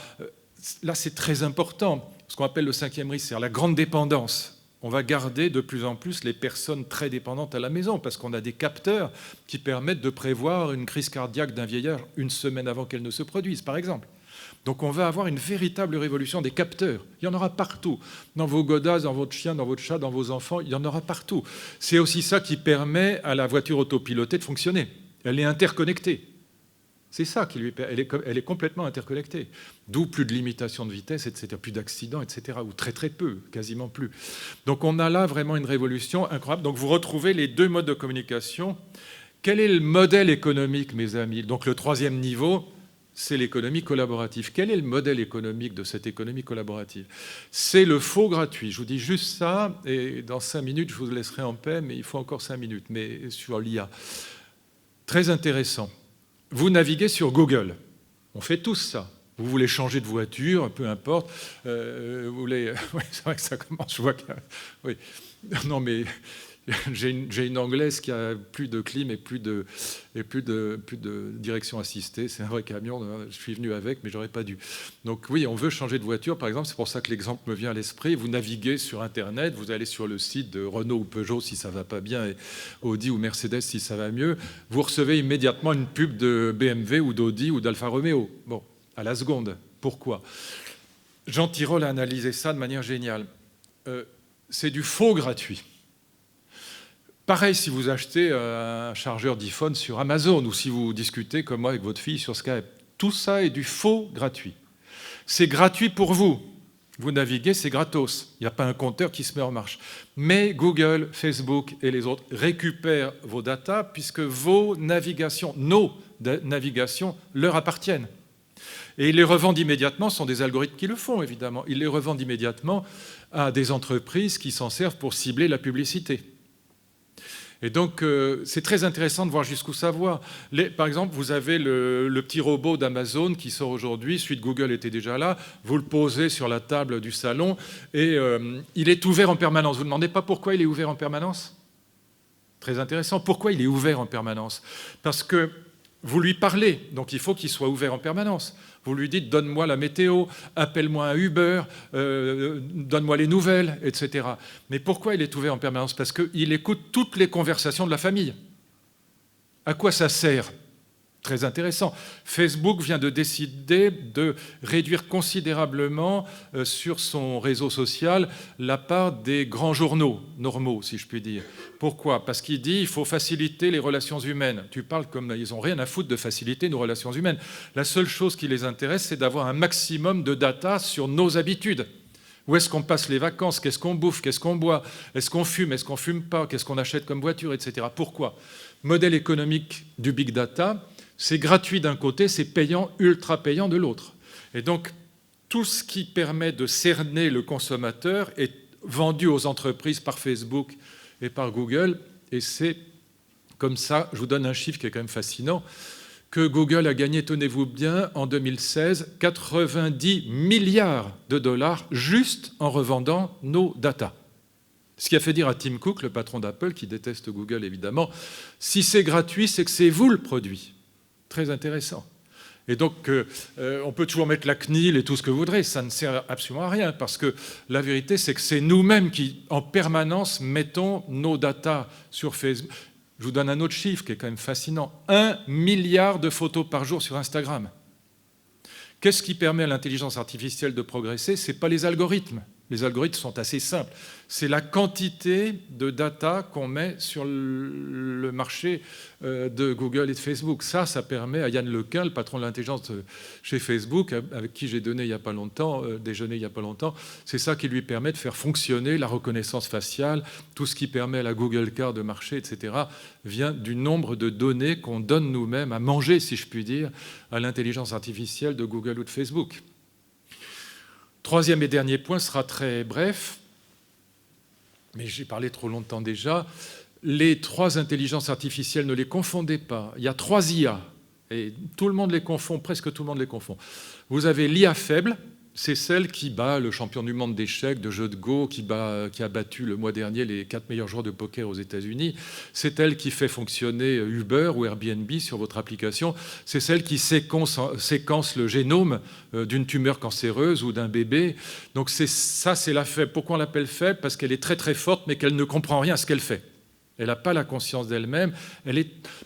c'est très important, ce qu'on appelle le 5e risque, c'est la grande dépendance. On va garder de plus en plus les personnes très dépendantes à la maison parce qu'on a des capteurs qui permettent de prévoir une crise cardiaque d'un vieillard 1 semaine avant qu'elle ne se produise, par exemple. Donc on va avoir une véritable révolution des capteurs. Il y en aura partout. Dans vos godasses, dans votre chien, dans votre chat, dans vos enfants, il y en aura partout. C'est aussi ça qui permet à la voiture autopilotée de fonctionner. Elle est interconnectée. C'est ça qui lui permet. Elle est complètement interconnectée. D'où plus de limitation de vitesse, etc., plus d'accidents, etc., ou très très peu, quasiment plus. Donc on a là vraiment une révolution incroyable. Donc vous retrouvez les 2 modes de communication. Quel est le modèle économique, mes amis? Donc le 3e niveau, c'est l'économie collaborative. Quel est le modèle économique de cette économie collaborative? C'est le faux gratuit. Je vous dis juste ça, et dans 5 minutes, je vous laisserai en paix, mais il faut encore 5 minutes, mais sur l'IA. Très intéressant. Vous naviguez sur Google. On fait tous ça. Vous voulez changer de voiture, peu importe. Vous voulez... Oui, c'est vrai que ça commence, je vois que... Oui. Non, mais... J'ai une Anglaise qui a plus de clim et plus de direction assistée. C'est un vrai camion. Je suis venu avec, mais j'aurais pas dû. Donc oui, on veut changer de voiture, par exemple. C'est pour ça que l'exemple me vient à l'esprit. Vous naviguez sur Internet, vous allez sur le site de Renault ou Peugeot si ça va pas bien, et Audi ou Mercedes si ça va mieux. Vous recevez immédiatement une pub de BMW ou d'Audi ou d'Alfa Romeo. Bon, à la seconde. Pourquoi? Jean Tirole a analysé ça de manière géniale. C'est du faux gratuit. Pareil si vous achetez un chargeur d'iPhone sur Amazon ou si vous discutez comme moi avec votre fille sur Skype. Tout ça est du faux gratuit. C'est gratuit pour vous. Vous naviguez, c'est gratos. Il n'y a pas un compteur qui se met en marche. Mais Google, Facebook et les autres récupèrent vos datas puisque vos navigations, nos navigations, leur appartiennent. Et ils les revendent immédiatement, ce sont des algorithmes qui le font évidemment, ils les revendent immédiatement à des entreprises qui s'en servent pour cibler la publicité. Et donc, c'est très intéressant de voir jusqu'où ça va. Par exemple, vous avez le petit robot d'Amazon qui sort aujourd'hui, celui de Google était déjà là, vous le posez sur la table du salon et il est ouvert en permanence. Vous ne demandez pas pourquoi il est ouvert en permanence? Très intéressant. Pourquoi il est ouvert en permanence? Parce que vous lui parlez, donc il faut qu'il soit ouvert en permanence. Vous lui dites « donne-moi la météo, appelle-moi un Uber, donne-moi les nouvelles, etc. » Mais pourquoi il est ouvert en permanence? Parce qu'il écoute toutes les conversations de la famille. À quoi ça sert? Très intéressant. Facebook vient de décider de réduire considérablement sur son réseau social la part des grands journaux normaux, si je puis dire. Pourquoi? Parce qu'il dit qu'il faut faciliter les relations humaines. Tu parles comme ils n'ont rien à foutre de faciliter nos relations humaines. La seule chose qui les intéresse, c'est d'avoir un maximum de data sur nos habitudes. Où est-ce qu'on passe les vacances? Qu'est-ce qu'on bouffe? Qu'est-ce qu'on boit? Est-ce qu'on fume? Est-ce qu'on ne fume pas? Qu'est-ce qu'on achète comme voiture, etc. Pourquoi? Modèle économique du big data. C'est gratuit d'un côté, c'est payant, ultra payant de l'autre. Et donc, tout ce qui permet de cerner le consommateur est vendu aux entreprises par Facebook et par Google. Et c'est comme ça, je vous donne un chiffre qui est quand même fascinant, que Google a gagné, tenez-vous bien, en 2016, 90 milliards de dollars juste en revendant nos data. Ce qui a fait dire à Tim Cook, le patron d'Apple, qui déteste Google évidemment, si c'est gratuit, c'est que c'est vous le produit. Très intéressant. Et donc, on peut toujours mettre la CNIL et tout ce que vous voudrez, ça ne sert absolument à rien, parce que la vérité, c'est que c'est nous-mêmes qui, en permanence, mettons nos datas sur Facebook. Je vous donne un autre chiffre qui est quand même fascinant. 1 milliard de photos par jour sur Instagram. Qu'est-ce qui permet à l'intelligence artificielle de progresser? Ce n'est pas les algorithmes. Les algorithmes sont assez simples. C'est la quantité de data qu'on met sur le marché de Google et de Facebook. Ça permet à Yann Lequin, le patron de l'intelligence chez Facebook, avec qui j'ai déjeuné il n'y a pas longtemps, c'est ça qui lui permet de faire fonctionner la reconnaissance faciale, tout ce qui permet à la Google Car de marcher, etc., vient du nombre de données qu'on donne nous-mêmes à manger, si je puis dire, à l'intelligence artificielle de Google ou de Facebook. Troisième et dernier point sera très bref, mais j'ai parlé trop longtemps déjà. Les trois intelligences artificielles, ne les confondez pas. Il y a 3 IA, et tout le monde les confond, presque tout le monde les confond. Vous avez l'IA faible, c'est celle qui bat le champion du monde d'échecs, de jeux de Go, qui a battu le mois dernier les 4 meilleurs joueurs de poker aux États-Unis. C'est elle qui fait fonctionner Uber ou Airbnb sur votre application. C'est celle qui séquence le génome d'une tumeur cancéreuse ou d'un bébé. Donc c'est la faible. Pourquoi on l'appelle faible? Parce qu'elle est très très forte, mais qu'elle ne comprend rien à ce qu'elle fait. Elle n'a pas la conscience d'elle-même.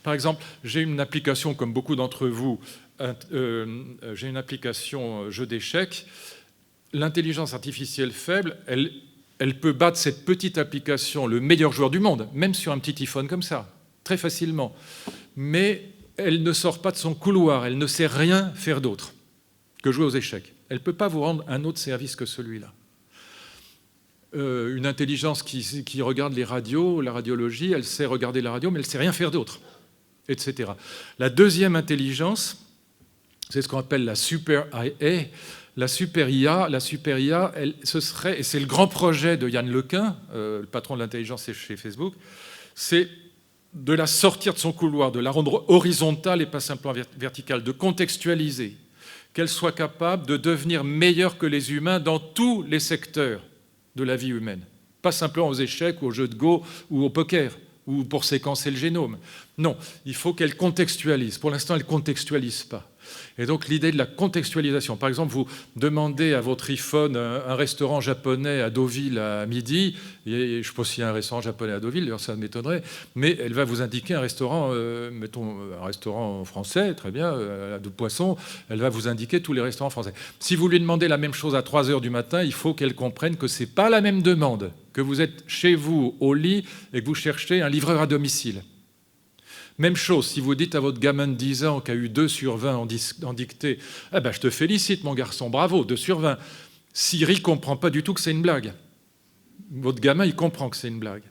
Par exemple, j'ai une application, comme beaucoup d'entre vous, j'ai une application jeu d'échecs. L'intelligence artificielle faible, elle peut battre cette petite application, le meilleur joueur du monde, même sur un petit iPhone comme ça, très facilement. Mais elle ne sort pas de son couloir, elle ne sait rien faire d'autre que jouer aux échecs. Elle ne peut pas vous rendre un autre service que celui-là. Une intelligence qui regarde les radios, la radiologie, elle sait regarder la radio, mais elle ne sait rien faire d'autre, etc. La deuxième intelligence, c'est ce qu'on appelle la super IA. La super IA, ce serait, et c'est le grand projet de Yann Lequin, le patron de l'intelligence chez Facebook, c'est de la sortir de son couloir, de la rendre horizontale et pas simplement verticale, de contextualiser, qu'elle soit capable de devenir meilleure que les humains dans tous les secteurs de la vie humaine. Pas simplement aux échecs, ou aux jeux de Go, ou au poker, ou pour séquencer le génome. Non, il faut qu'elle contextualise. Pour l'instant, elle ne contextualise pas. Et donc l'idée de la contextualisation, par exemple, vous demandez à votre iPhone un restaurant japonais à Deauville à midi, et je ne sais pas s'il y a un restaurant japonais à Deauville, d'ailleurs ça m'étonnerait, mais elle va vous indiquer un restaurant, mettons un restaurant français, très bien, de poisson, elle va vous indiquer tous les restaurants français. Si vous lui demandez la même chose à 3 heures du matin, il faut qu'elle comprenne que ce n'est pas la même demande, que vous êtes chez vous au lit et que vous cherchez un livreur à domicile. Même chose, si vous dites à votre gamin de 10 ans qui a eu 2 sur 20 en dictée, « Ah ben, je te félicite, mon garçon, bravo, 2 sur 20 », Siri ne comprend pas du tout que c'est une blague. Votre gamin, il comprend que c'est une blague.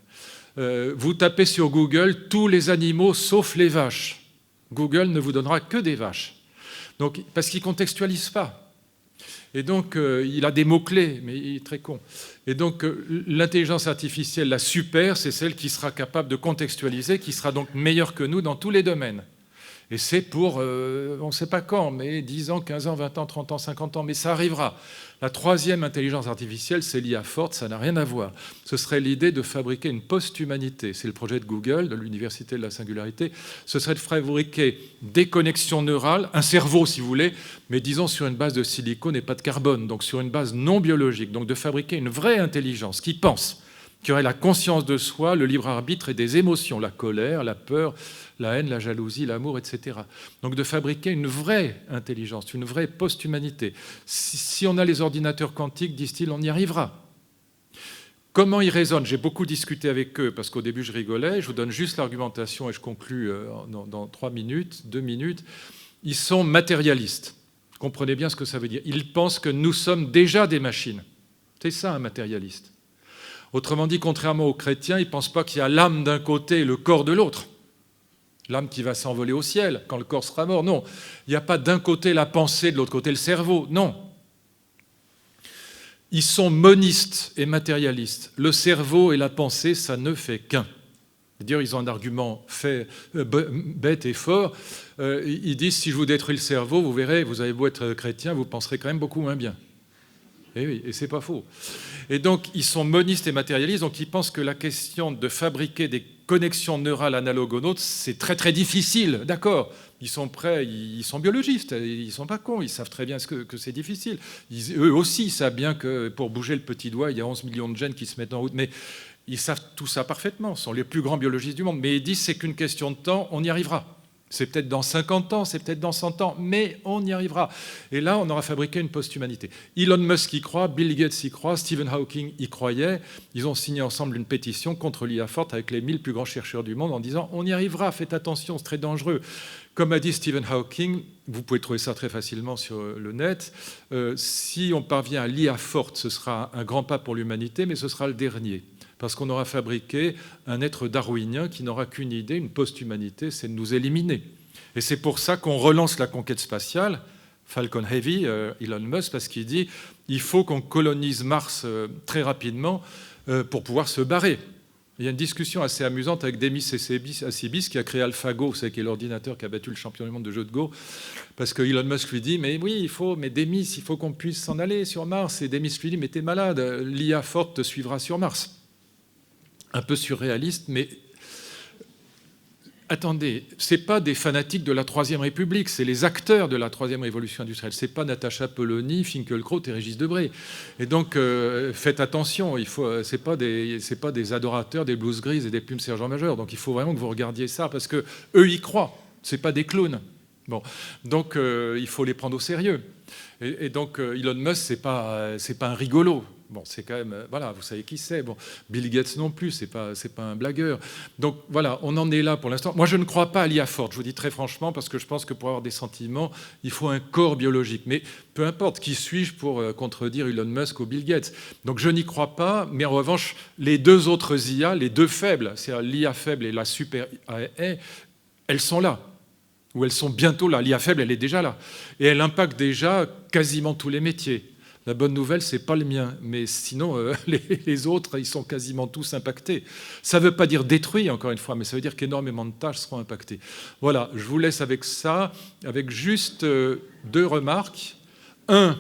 Vous tapez sur Google « tous les animaux sauf les vaches ». Google ne vous donnera que des vaches. Donc, parce qu'il ne contextualise pas. Et donc, il a des mots-clés, mais il est très con. Et donc, l'intelligence artificielle, la super, c'est celle qui sera capable de contextualiser, qui sera donc meilleure que nous dans tous les domaines. Et c'est pour, on ne sait pas quand, mais 10 ans, 15 ans, 20 ans, 30 ans, 50 ans, mais ça arrivera. La troisième intelligence artificielle, c'est l'IA forte, ça n'a rien à voir. Ce serait l'idée de fabriquer une post-humanité. C'est le projet de Google, de l'Université de la Singularité. Ce serait de fabriquer des connexions neurales, un cerveau si vous voulez, mais disons sur une base de silicone et pas de carbone, donc sur une base non biologique. Donc de fabriquer une vraie intelligence qui pense, qui aurait la conscience de soi, le libre arbitre et des émotions, la colère, la peur, la haine, la jalousie, l'amour, etc. Donc de fabriquer une vraie intelligence, une vraie post-humanité. Si on a les ordinateurs quantiques, disent-ils, on y arrivera. Comment ils raisonnent? J'ai beaucoup discuté avec eux, parce qu'au début je rigolais, je vous donne juste l'argumentation et je conclus dans 3 minutes, 2 minutes. Ils sont matérialistes. Comprenez bien ce que ça veut dire. Ils pensent que nous sommes déjà des machines. C'est ça un matérialiste. Autrement dit, contrairement aux chrétiens, ils ne pensent pas qu'il y a l'âme d'un côté et le corps de l'autre. L'âme qui va s'envoler au ciel quand le corps sera mort. Non, il n'y a pas d'un côté la pensée, de l'autre côté le cerveau. Non. Ils sont monistes et matérialistes. Le cerveau et la pensée, ça ne fait qu'un. C'est-à-dire, ils ont un argument bête et fort. Ils disent, si je vous détruis le cerveau, vous verrez, vous avez beau être chrétien, vous penserez quand même beaucoup moins bien. Et oui, et c'est pas faux. Et donc, ils sont monistes et matérialistes, donc ils pensent que la question de fabriquer des connexions neurales analogues aux nôtres, c'est très très difficile, d'accord. Ils sont prêts, ils sont biologistes, ils sont pas cons, ils savent très bien que c'est difficile. Eux aussi savent bien que pour bouger le petit doigt, il y a 11 millions de gènes qui se mettent en route, mais ils savent tout ça parfaitement, ce sont les plus grands biologistes du monde. Mais ils disent c'est qu'une question de temps, on y arrivera. C'est peut-être dans 50 ans, c'est peut-être dans 100 ans, mais on y arrivera. Et là, on aura fabriqué une post-humanité. Elon Musk y croit, Bill Gates y croit, Stephen Hawking y croyait. Ils ont signé ensemble une pétition contre l'IA forte avec les 1000 plus grands chercheurs du monde en disant « on y arrivera, faites attention, c'est très dangereux ». Comme a dit Stephen Hawking, vous pouvez trouver ça très facilement sur le net, si on parvient à l'IA forte, ce sera un grand pas pour l'humanité, mais ce sera le dernier. Parce qu'on aura fabriqué un être darwinien qui n'aura qu'une idée, une post-humanité, c'est de nous éliminer. Et c'est pour ça qu'on relance la conquête spatiale, Falcon Heavy, Elon Musk, parce qu'il dit il faut qu'on colonise Mars très rapidement pour pouvoir se barrer. Il y a une discussion assez amusante avec Demis Hassibis qui a créé AlphaGo, vous savez, qui est l'ordinateur qui a battu le champion du monde de jeu de Go, parce que Elon Musk lui dit mais oui, mais Demis, il faut qu'on puisse s'en aller sur Mars. Et Demis lui dit mais t'es malade, l'IA forte te suivra sur Mars. Un peu surréaliste, mais attendez, ce n'est pas des fanatiques de la Troisième République, c'est les acteurs de la Troisième Révolution industrielle. Ce n'est pas Natacha Polony, Finkielkraut et Régis Debray. Et donc, faites attention, ce n'est pas des adorateurs des blouses grises et des plumes sergent-major. Donc, il faut vraiment que vous regardiez ça, parce qu'eux y croient, ce n'est pas des clowns. Bon. Donc, il faut les prendre au sérieux. Et donc, Elon Musk, ce n'est pas un rigolo. Bon, c'est quand même, voilà, vous savez qui c'est. Bon, Bill Gates non plus, c'est pas un blagueur. Donc voilà, on en est là pour l'instant. Moi, je ne crois pas à l'IA forte, je vous dis très franchement, parce que je pense que pour avoir des sentiments, il faut un corps biologique. Mais peu importe, qui suis-je pour contredire Elon Musk ou Bill Gates? Donc je n'y crois pas, mais en revanche, les deux autres IA, les deux faibles, c'est-à-dire l'IA faible et la super AI, elles sont là. Ou elles sont bientôt là. L'IA faible, elle est déjà là. Et elle impacte déjà quasiment tous les métiers. La bonne nouvelle, ce n'est pas le mien, mais sinon, les autres, ils sont quasiment tous impactés. Ça ne veut pas dire détruits, encore une fois, mais ça veut dire qu'énormément de tâches seront impactées. Voilà, je vous laisse avec ça, avec juste deux remarques. Un,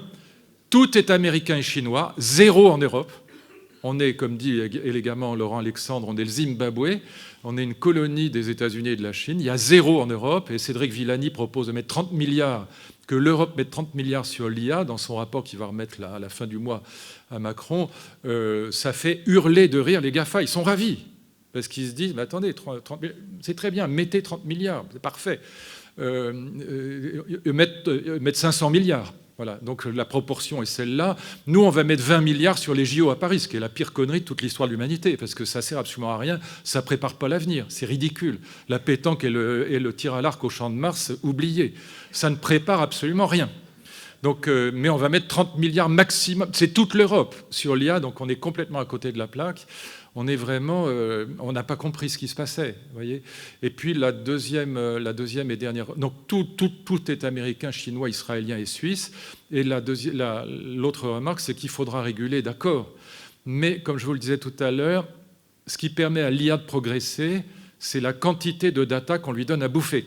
tout est américain et chinois, zéro en Europe. On est, comme dit élégamment Laurent Alexandre, on est le Zimbabwe, on est une colonie des États-Unis et de la Chine. Il y a zéro en Europe, et Cédric Villani propose de mettre 30 milliards, que l'Europe mette 30 milliards sur l'IA dans son rapport qu'il va remettre à la fin du mois à Macron. Ça fait hurler de rire les GAFA, ils sont ravis, parce qu'ils se disent, mais attendez, c'est très bien, mettez 30 milliards, c'est parfait. Mettre 500 milliards. Voilà, donc la proportion est celle-là. Nous, on va mettre 20 milliards sur les JO à Paris, ce qui est la pire connerie de toute l'histoire de l'humanité, parce que ça sert absolument à rien, ça prépare pas l'avenir, c'est ridicule. La pétanque et le tir à l'arc au Champ de Mars, oubliez. Ça ne prépare absolument rien. Donc, mais on va mettre 30 milliards maximum, c'est toute l'Europe sur l'IA, donc on est complètement à côté de la plaque. On est vraiment, on n'a pas compris ce qui se passait, voyez. Et puis la deuxième et dernière, donc tout est américain, chinois, israélien et suisse. Et l'autre remarque, c'est qu'il faudra réguler, d'accord. Mais comme je vous le disais tout à l'heure, ce qui permet à l'IA de progresser, c'est la quantité de data qu'on lui donne à bouffer.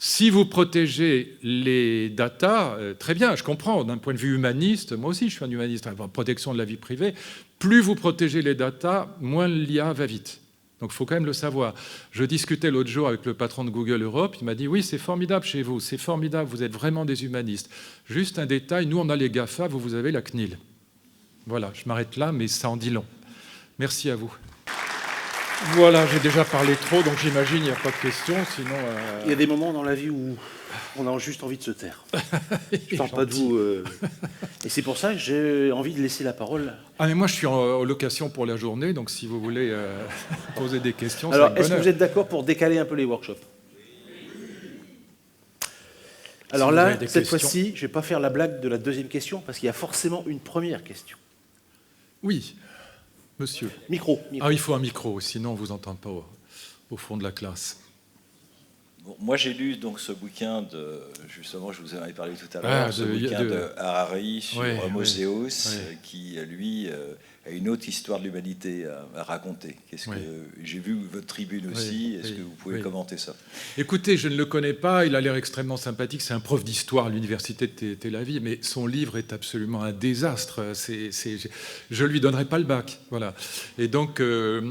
Si vous protégez les datas, très bien, je comprends, d'un point de vue humaniste, moi aussi je suis un humaniste, protection de la vie privée, plus vous protégez les datas, moins l'IA va vite. Donc il faut quand même le savoir. Je discutais l'autre jour avec le patron de Google Europe, il m'a dit « Oui, c'est formidable chez vous, c'est formidable, vous êtes vraiment des humanistes. Juste un détail, nous on a les GAFA, vous avez la CNIL. » Voilà, je m'arrête là, mais ça en dit long. Merci à vous. Voilà, j'ai déjà parlé trop, donc j'imagine il n'y a pas de questions, sinon... Il y a des moments dans la vie où on a juste envie de se taire. Je ne parle pas de vous. Et c'est pour ça que j'ai envie de laisser la parole. Ah, mais moi, je suis en location pour la journée, donc si vous voulez poser des questions... Alors, est-ce que vous êtes d'accord pour décaler un peu les workshops? Alors là, cette fois-ci, je ne vais pas faire la blague de la deuxième question, parce qu'il y a forcément une première question. Oui. Monsieur. Micro. Ah, il faut un micro, sinon on ne vous entend pas au fond de la classe. Bon, moi, j'ai lu donc ce bouquin justement, je vous en avais parlé tout à l'heure, ce bouquin de Harari sur Homo Zeus, qui, lui, a une autre histoire de l'humanité à raconter. Qu'est-ce que j'ai vu votre tribune aussi. Est-ce que vous pouvez commenter ça? Écoutez, je ne le connais pas. Il a l'air extrêmement sympathique. C'est un prof d'histoire à l'université de Tel Aviv, mais son livre est absolument un désastre. Je lui donnerai pas le bac, voilà. Et donc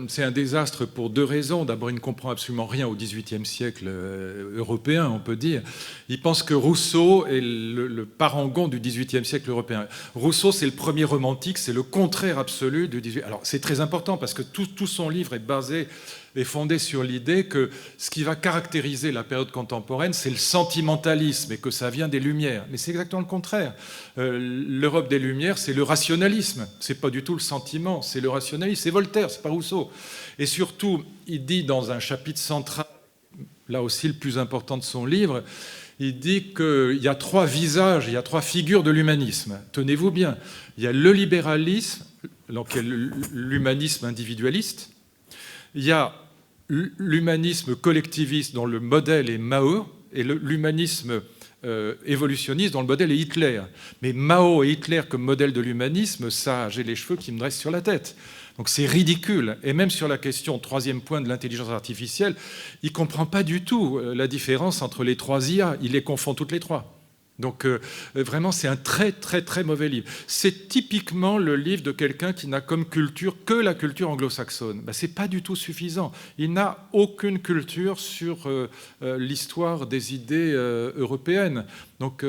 c'est un désastre pour deux raisons. D'abord, il ne comprend absolument rien au XVIIIe siècle européen, on peut dire. Il pense que Rousseau est le parangon du XVIIIe siècle européen. Rousseau, c'est le premier romantique, c'est le contraire absolu du XVIIIe. Alors c'est très important parce que tout son livre est fondé sur l'idée que ce qui va caractériser la période contemporaine, c'est le sentimentalisme et que ça vient des Lumières. Mais c'est exactement le contraire. L'Europe des Lumières, c'est le rationalisme. C'est pas du tout le sentiment, c'est le rationalisme. C'est Voltaire, c'est pas Rousseau. Et surtout, il dit dans un chapitre central, là aussi le plus important de son livre, il dit qu'il y a trois visages, il y a trois figures de l'humanisme. Tenez-vous bien. Il y a le libéralisme, donc l'humanisme individualiste. Il y a l'humanisme collectiviste dont le modèle est Mao et l'humanisme évolutionniste dont le modèle est Hitler. Mais Mao et Hitler comme modèle de l'humanisme, ça, j'ai les cheveux qui me dressent sur la tête. Donc c'est ridicule. Et même sur la question, troisième point, de l'intelligence artificielle, il ne comprend pas du tout la différence entre les trois IA. Il les confond toutes les trois. Donc vraiment, c'est un très, très, très mauvais livre. C'est typiquement le livre de quelqu'un qui n'a comme culture que la culture anglo-saxonne. Ce n'est pas du tout suffisant. Il n'a aucune culture sur l'histoire des idées européennes. Donc,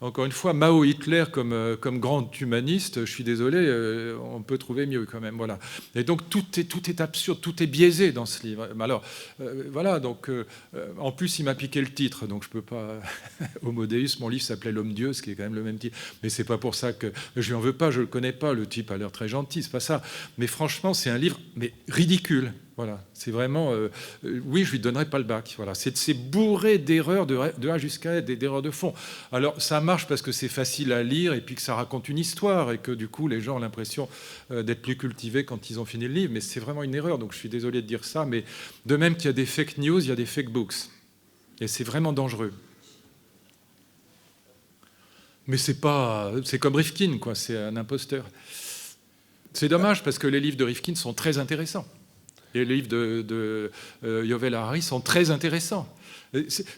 encore une fois, Mao, Hitler comme grand humaniste, je suis désolé, on peut trouver mieux quand même. Voilà. Et donc, tout est absurde, tout est biaisé dans ce livre. Alors, voilà, donc, en plus, il m'a piqué le titre, donc je ne peux pas... Homo Deus, mon livre s'appelait L'Homme-Dieu, ce qui est quand même le même titre. Mais ce n'est pas pour ça que... Je lui en veux pas, je ne le connais pas, le type a l'air très gentil, c'est pas ça. Mais franchement, c'est un livre ridicule. Voilà, c'est vraiment... oui, je lui donnerai pas le bac. Voilà, c'est bourré d'erreurs de A jusqu'à Z, d'erreurs de fond. Alors, ça marche parce que c'est facile à lire et puis que ça raconte une histoire et que du coup, les gens ont l'impression d'être plus cultivés quand ils ont fini le livre. Mais c'est vraiment une erreur, donc je suis désolé de dire ça. Mais de même qu'il y a des fake news, il y a des fake books. Et c'est vraiment dangereux. Mais c'est comme Rifkin, quoi. C'est un imposteur. C'est dommage parce que les livres de Rifkin sont très intéressants. Et les livres de Yuval Harari sont très intéressants.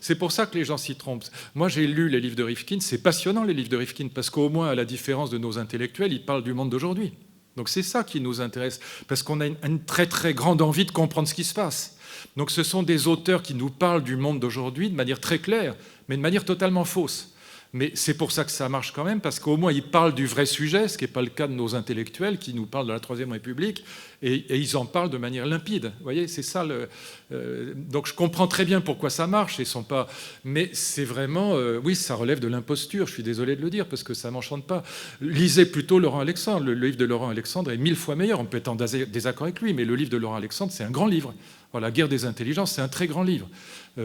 C'est pour ça que les gens s'y trompent. Moi, j'ai lu les livres de Rifkin. C'est passionnant, les livres de Rifkin, parce qu'au moins, à la différence de nos intellectuels, ils parlent du monde d'aujourd'hui. Donc c'est ça qui nous intéresse, parce qu'on a une très, très grande envie de comprendre ce qui se passe. Donc ce sont des auteurs qui nous parlent du monde d'aujourd'hui de manière très claire, mais de manière totalement fausse. Mais c'est pour ça que ça marche quand même, parce qu'au moins ils parlent du vrai sujet, ce qui n'est pas le cas de nos intellectuels qui nous parlent de la Troisième République, et ils en parlent de manière limpide. Vous voyez, c'est ça. Donc je comprends très bien pourquoi ça marche. Mais c'est vraiment, oui, ça relève de l'imposture. Je suis désolé de le dire parce que ça m'enchante pas. Lisez plutôt Laurent Alexandre. Le livre de Laurent Alexandre est 1000 fois meilleur. On peut être en désaccord avec lui, mais le livre de Laurent Alexandre, c'est un grand livre. Voilà, La guerre des intelligences, c'est un très grand livre.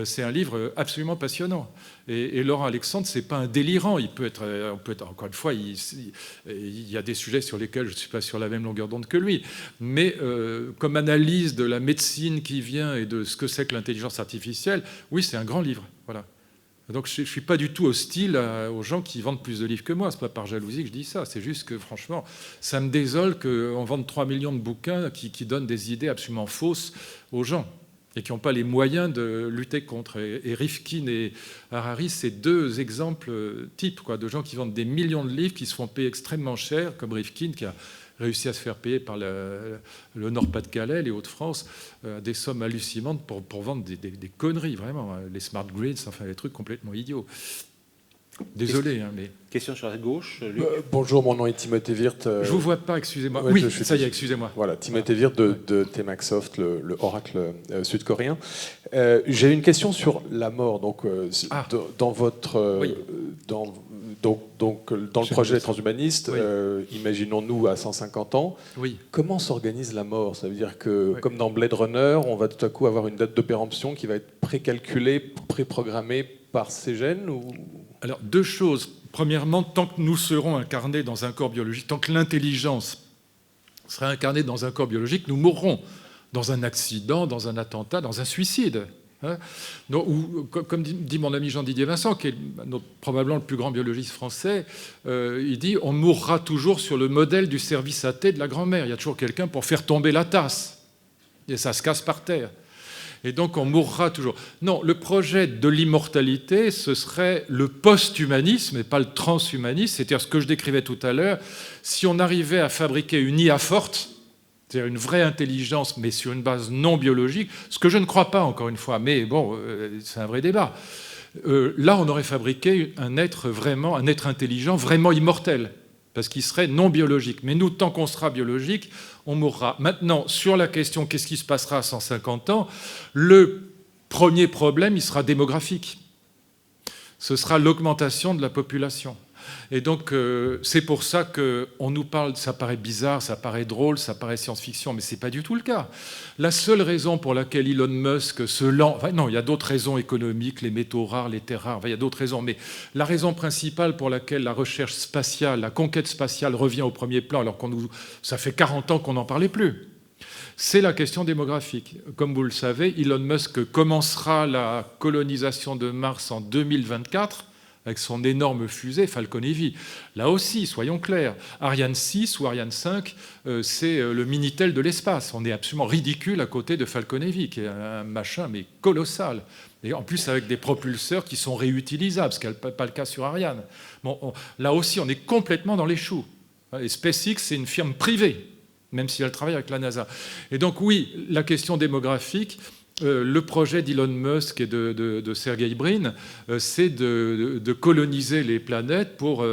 C'est un livre absolument passionnant. Et Laurent Alexandre, c'est pas un délirant. On peut être encore une fois, il y a des sujets sur lesquels je ne suis pas sur la même longueur d'onde que lui. Mais comme analyse de la médecine qui vient et de ce que c'est que l'intelligence artificielle, oui, c'est un grand livre. Voilà. Donc je ne suis pas du tout hostile aux gens qui vendent plus de livres que moi. Ce n'est pas par jalousie que je dis ça. C'est juste que, franchement, ça me désole qu'on vende 3 millions de bouquins qui donnent des idées absolument fausses aux gens et qui n'ont pas les moyens de lutter contre. Et Rifkin et Harari, c'est deux exemples types de gens qui vendent des millions de livres, qui se font payer extrêmement cher, comme Rifkin, qui a réussi à se faire payer par le Nord-Pas-de-Calais, les Hauts-de-France, des sommes hallucinantes pour vendre des conneries, vraiment. Les smart grids, enfin, des trucs complètement idiots. Désolé, mais... Question sur la gauche. Bonjour, mon nom est Timothée Wirth. Je vous vois pas, excusez-moi. Ouais, oui, ça y est, excusez-moi. Voilà, Timothée Wirth de Temaxsoft, le oracle sud-coréen. J'ai une question sur la mort. Donc, dans votre... Oui. Dans le projet transhumaniste, imaginons-nous à 150 ans, oui. Comment s'organise la mort? Ça veut dire que, comme dans Blade Runner, on va tout à coup avoir une date de péremption qui va être précalculée, préprogrammée par ces gènes ou... Alors, deux choses. Premièrement, tant que nous serons incarnés dans un corps biologique, tant que l'intelligence sera incarnée dans un corps biologique, nous mourrons dans un accident, dans un attentat, dans un suicide. Hein, donc, ou, comme dit mon ami Jean-Didier Vincent, qui est probablement le plus grand biologiste français, il dit « on mourra toujours sur le modèle du service à thé de la grand-mère. Il y a toujours quelqu'un pour faire tomber la tasse. Et ça se casse par terre. Et donc on mourra toujours. » Non, le projet de l'immortalité, ce serait le post-humanisme et pas le transhumanisme, c'est-à-dire ce que je décrivais tout à l'heure. Si on arrivait à fabriquer une IA forte, c'est-à-dire une vraie intelligence, mais sur une base non biologique, ce que je ne crois pas, encore une fois, mais bon, c'est un vrai débat. Là, on aurait fabriqué un être intelligent, vraiment immortel, parce qu'il serait non biologique. Mais nous, tant qu'on sera biologique, on mourra. Maintenant, sur la question, qu'est-ce qui se passera à 150 ans, le premier problème, il sera démographique. Ce sera l'augmentation de la population. Et donc, c'est pour ça qu'on nous parle, ça paraît bizarre, ça paraît drôle, ça paraît science-fiction, mais ce n'est pas du tout le cas. La seule raison pour laquelle Elon Musk se lance... Enfin, non, il y a d'autres raisons économiques, les métaux rares, les terres rares, enfin, il y a d'autres raisons, mais la raison principale pour laquelle la recherche spatiale, la conquête spatiale revient au premier plan, alors ça fait 40 ans qu'on n'en parlait plus, c'est la question démographique. Comme vous le savez, Elon Musk commencera la colonisation de Mars en 2024, avec son énorme fusée Falcon Heavy. Là aussi, soyons clairs, Ariane 6 ou Ariane 5, c'est le Minitel de l'espace. On est absolument ridicule à côté de Falcon Heavy, qui est un machin mais colossal. Et en plus avec des propulseurs qui sont réutilisables, ce qui n'est pas le cas sur Ariane. Bon, là aussi, on est complètement dans les choux. Et SpaceX, c'est une firme privée, même si elle travaille avec la NASA. Et donc oui, la question démographique... le projet d'Elon Musk et de Sergey Brin, c'est de coloniser les planètes pour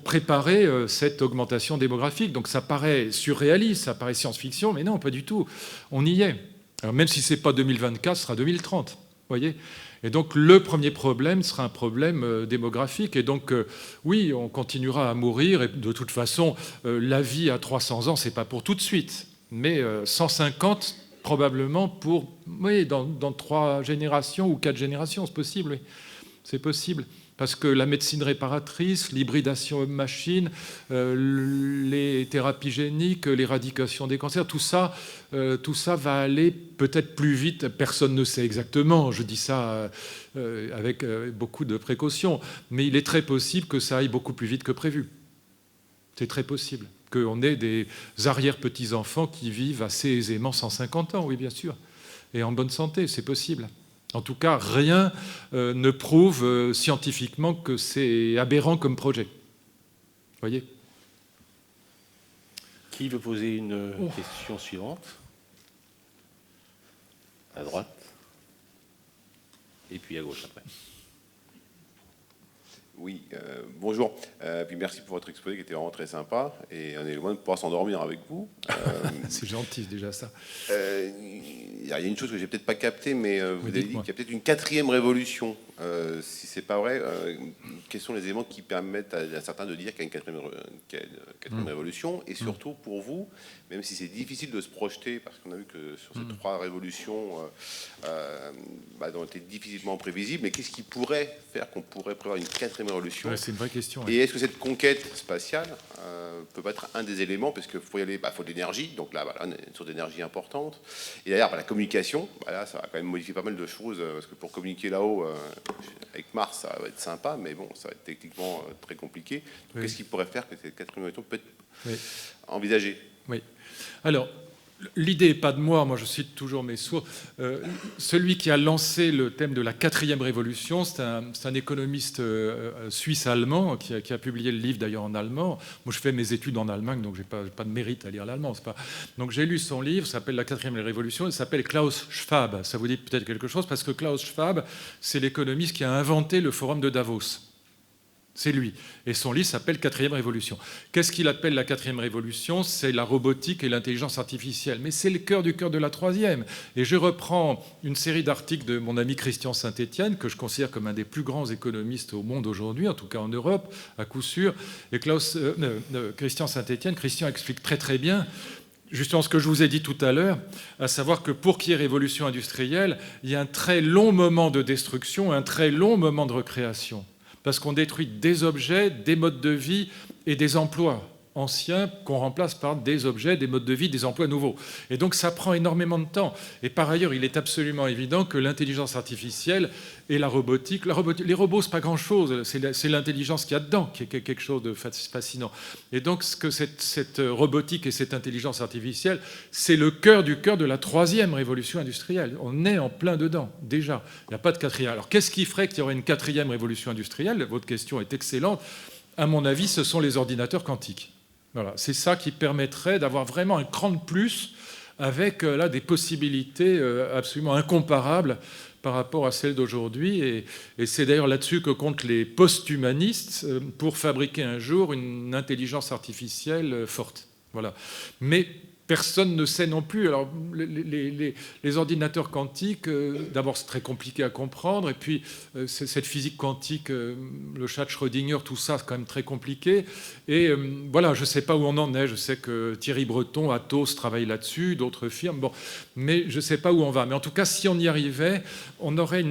préparer cette augmentation démographique. Donc ça paraît surréaliste, ça paraît science-fiction, mais non, pas du tout. On y est. Alors même si ce n'est pas 2024, ce sera 2030. Voyez ? Et donc le premier problème sera un problème démographique. Et donc oui, on continuera à mourir. Et de toute façon, la vie à 300 ans, ce n'est pas pour tout de suite. Mais 150... probablement dans 3 générations ou 4 générations, c'est possible, oui. C'est possible. Parce que la médecine réparatrice, l'hybridation homme-machine, les thérapies géniques, l'éradication des cancers, tout ça va aller peut-être plus vite. Personne ne sait exactement, je dis ça avec beaucoup de précautions, mais il est très possible que ça aille beaucoup plus vite que prévu. C'est très possible. Qu'on ait des arrière-petits-enfants qui vivent assez aisément 150 ans, oui, bien sûr, et en bonne santé, c'est possible. En tout cas, rien ne prouve scientifiquement que c'est aberrant comme projet. Vous voyez ? Qui veut poser une question suivante ? À droite. Et puis à gauche après. Oui, bonjour. Puis merci pour votre exposé qui était vraiment très sympa. Et on est loin de pouvoir s'endormir avec vous. C'est gentil déjà ça. Il y a une chose que j'ai peut-être pas captée, mais vous avez dit qu'il y a peut-être une 4e révolution. Si c'est pas vrai, quels sont les éléments qui permettent à certains de dire qu'il y a une 4e révolution? Et surtout pour vous, même si c'est difficile de se projeter, parce qu'on a vu que sur ces 3 révolutions, ont été difficilement prévisibles, mais qu'est-ce qui pourrait faire qu'on pourrait prévoir une 4e révolution? Ouais, c'est une vraie question. Et est-ce que cette conquête spatiale peut pas être un des éléments, parce qu'il faut y aller, faut de l'énergie, donc là, voilà, une source d'énergie importante. Et d'ailleurs, la communication, là, ça va quand même modifier pas mal de choses, parce que pour communiquer là-haut, avec Mars, ça va être sympa, mais bon, ça va être techniquement très compliqué. Donc, oui. Qu'est-ce qui pourrait faire que cette 4e révolution peut être envisagée? Oui. Alors, l'idée n'est pas de moi je cite toujours mes sources. Celui qui a lancé le thème de la 4e révolution, c'est un économiste suisse-allemand qui a publié le livre d'ailleurs en allemand. Moi, je fais mes études en Allemagne, donc je n'ai pas de mérite à lire l'allemand. Donc j'ai lu son livre, ça s'appelle La 4e révolution, il s'appelle Klaus Schwab. Ça vous dit peut-être quelque chose, parce que Klaus Schwab, c'est l'économiste qui a inventé le forum de Davos. C'est lui. Et son livre s'appelle 4e révolution. Qu'est-ce qu'il appelle la 4e révolution? C'est la robotique et l'intelligence artificielle. Mais c'est le cœur du cœur de la 3e. Et je reprends une série d'articles de mon ami Christian Saint-Étienne, que je considère comme un des plus grands économistes au monde aujourd'hui, en tout cas en Europe, à coup sûr. Et Christian Saint-Étienne, Christian explique très très bien justement ce que je vous ai dit tout à l'heure, à savoir que pour qu'il y ait révolution industrielle, il y a un très long moment de destruction, un très long moment de recréation. Parce qu'on détruit des objets, des modes de vie et des emplois. anciens qu'on remplace par des objets, des modes de vie, des emplois nouveaux. Et donc ça prend énormément de temps. Et par ailleurs, il est absolument évident que l'intelligence artificielle et la robotique, les robots, c'est pas grand-chose, c'est l'intelligence qu'il y a dedans qui est quelque chose de fascinant. Et donc ce que cette robotique et cette intelligence artificielle, c'est le cœur du cœur de la 3e révolution industrielle. On est en plein dedans, déjà. Il n'y a pas de 4e. Alors qu'est-ce qui ferait qu'il y aurait une 4e révolution industrielle? Votre question est excellente. À mon avis, ce sont les ordinateurs quantiques. Voilà, c'est ça qui permettrait d'avoir vraiment un cran de plus avec là des possibilités absolument incomparables par rapport à celles d'aujourd'hui. Et c'est d'ailleurs là-dessus que comptent les post-humanistes pour fabriquer un jour une intelligence artificielle forte. Voilà. Mais personne ne sait non plus. Alors, les ordinateurs quantiques, d'abord, c'est très compliqué à comprendre. Et puis, cette physique quantique, le chat de Schrödinger, tout ça, c'est quand même très compliqué. Et voilà, je ne sais pas où on en est. Je sais que Thierry Breton, Atos, travaille là-dessus, d'autres firmes. Bon, mais je ne sais pas où on va. Mais en tout cas, si on y arrivait, on aurait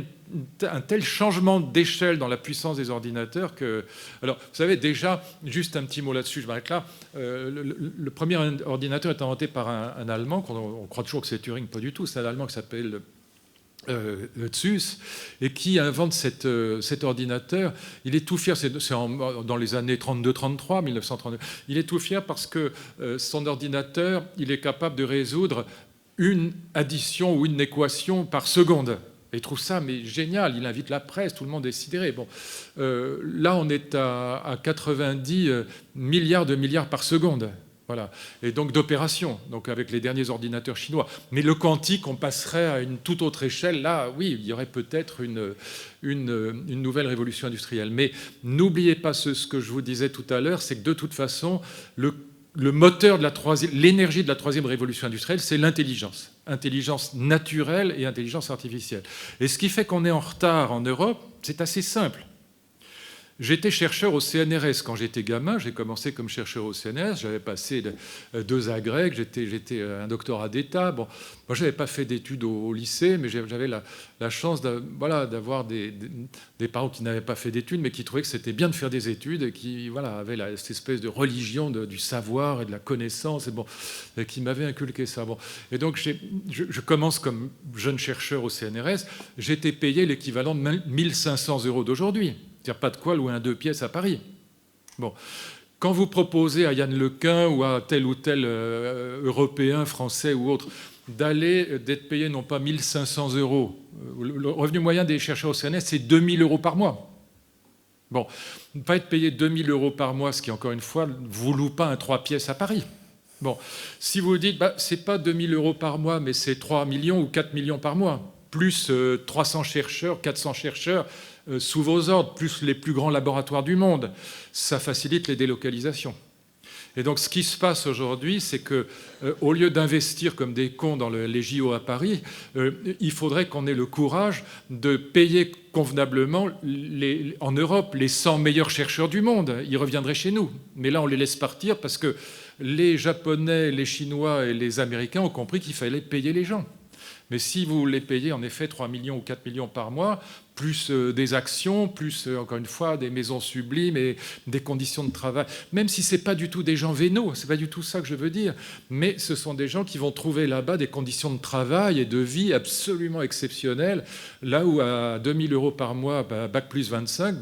un tel changement d'échelle dans la puissance des ordinateurs que... Alors, vous savez, déjà, juste un petit mot là-dessus, je m'arrête là. Le premier ordinateur est inventé par un Allemand, on croit toujours que c'est Turing, pas du tout, c'est un Allemand qui s'appelle Züss, et qui invente cet ordinateur. Il est tout fier, c'est dans les années 32-33, 1932, il est tout fier parce que son ordinateur, il est capable de résoudre une addition ou une équation par seconde. Et il trouve ça mais génial, il invite la presse, tout le monde est sidéré. Bon, là, on est à 90 milliards par seconde. Voilà. Et donc d'opérations, donc avec les derniers ordinateurs chinois. Mais le quantique, on passerait à une toute autre échelle. Là, oui, il y aurait peut-être une nouvelle révolution industrielle. Mais n'oubliez pas ce que je vous disais tout à l'heure, c'est que de toute façon, le moteur de l'énergie de la 3e révolution industrielle, c'est l'intelligence. Intelligence naturelle et intelligence artificielle. Et ce qui fait qu'on est en retard en Europe, c'est assez simple. J'étais chercheur au CNRS quand j'étais gamin. J'ai commencé comme chercheur au CNRS. J'avais passé 2 agrègues. J'étais un doctorat d'État. Bon, moi, je n'avais pas fait d'études au lycée, mais j'avais la chance d'avoir des parents qui n'avaient pas fait d'études, mais qui trouvaient que c'était bien de faire des études et qui avaient cette espèce de religion du savoir et de la connaissance, et qui m'avaient inculqué ça. Bon. Et donc, je commence comme jeune chercheur au CNRS. J'étais payé l'équivalent de 1 500 € d'aujourd'hui. C'est-à-dire pas de quoi louer un 2 pièces à Paris. Bon. Quand vous proposez à Yann Lequin ou à tel ou tel Européen, Français ou autre, d'être payé non pas 1 500 €, le revenu moyen des chercheurs au CNRS, c'est 2 000 € par mois. Bon, ne pas être payé 2 000 € par mois, ce qui, encore une fois, ne vous loue pas un 3 pièces à Paris. Bon, si vous dites, c'est pas 2 000 € par mois, mais c'est 3 millions ou 4 millions par mois, plus 300 chercheurs, 400 chercheurs, sous vos ordres, plus les plus grands laboratoires du monde, ça facilite les délocalisations. Et donc, ce qui se passe aujourd'hui, c'est que, au lieu d'investir comme des cons dans les JO à Paris, il faudrait qu'on ait le courage de payer convenablement en Europe les 100 meilleurs chercheurs du monde. Ils reviendraient chez nous. Mais là, on les laisse partir parce que les Japonais, les Chinois et les Américains ont compris qu'il fallait payer les gens. Mais si vous les payez en effet 3 millions ou 4 millions par mois, plus des actions, plus, encore une fois, des maisons sublimes et des conditions de travail, même si ce n'est pas du tout des gens vénaux, ce n'est pas du tout ça que je veux dire, mais ce sont des gens qui vont trouver là-bas des conditions de travail et de vie absolument exceptionnelles, là où à 2 000 € par mois, bac plus 25,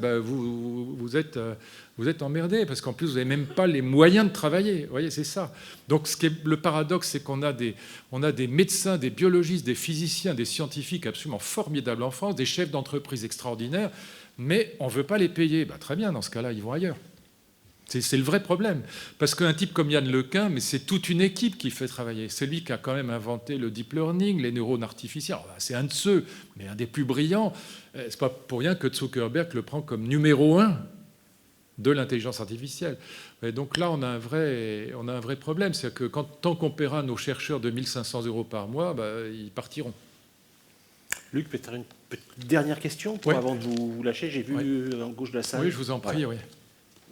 vous êtes emmerdé, parce qu'en plus, vous n'avez même pas les moyens de travailler. Vous voyez, c'est ça. Donc, le paradoxe, c'est qu'on a des médecins, des biologistes, des physiciens, des scientifiques absolument formidables en France, des chefs d'entreprise extraordinaires, mais on ne veut pas les payer. Très bien, dans ce cas-là, ils vont ailleurs. C'est le vrai problème. Parce qu'un type comme Yann Lequin, mais c'est toute une équipe qui fait travailler. C'est lui qui a quand même inventé le deep learning, les neurones artificiels. C'est un de ceux, mais un des plus brillants. C'est pas pour rien que Zuckerberg le prend comme numéro 1 de l'intelligence artificielle. Et donc là, on a un vrai problème. C'est que tant qu'on paiera nos chercheurs de 1 500 € par mois, ils partiront. Luc, peut-être une dernière question avant de vous lâcher. J'ai vu en gauche de la salle. Oui, je vous en prie. Oui.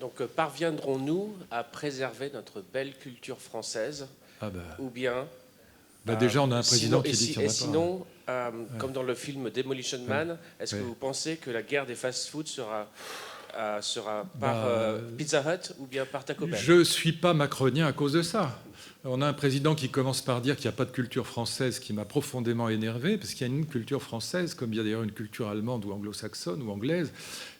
Donc, parviendrons-nous à préserver notre belle culture française ou bien... déjà, on a un président qui dit qu'il n'y en a pas. Sinon, comme dans le film Demolition Man, est-ce que vous pensez que la guerre des fast-foods sera sera par Pizza Hut ou bien par Taco Bell? Je ne suis pas macronien à cause de ça. On a un président qui commence par dire qu'il n'y a pas de culture française, qui m'a profondément énervé, parce qu'il y a une culture française, comme il y a d'ailleurs une culture allemande ou anglo-saxonne ou anglaise,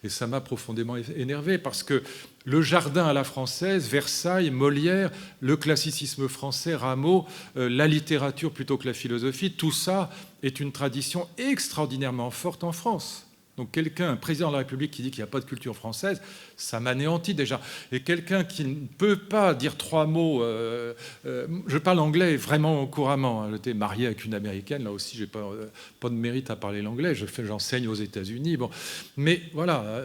et ça m'a profondément énervé, parce que le jardin à la française, Versailles, Molière, le classicisme français, Rameau, la littérature plutôt que la philosophie, tout ça est une tradition extraordinairement forte en France. Donc quelqu'un, un président de la République qui dit qu'il n'y a pas de culture française, ça m'anéantit déjà. Et quelqu'un qui ne peut pas dire 3 mots... je parle anglais vraiment couramment. J'étais marié avec une Américaine, là aussi, je n'ai pas de mérite à parler l'anglais. J'enseigne aux États-Unis. Bon. Mais voilà,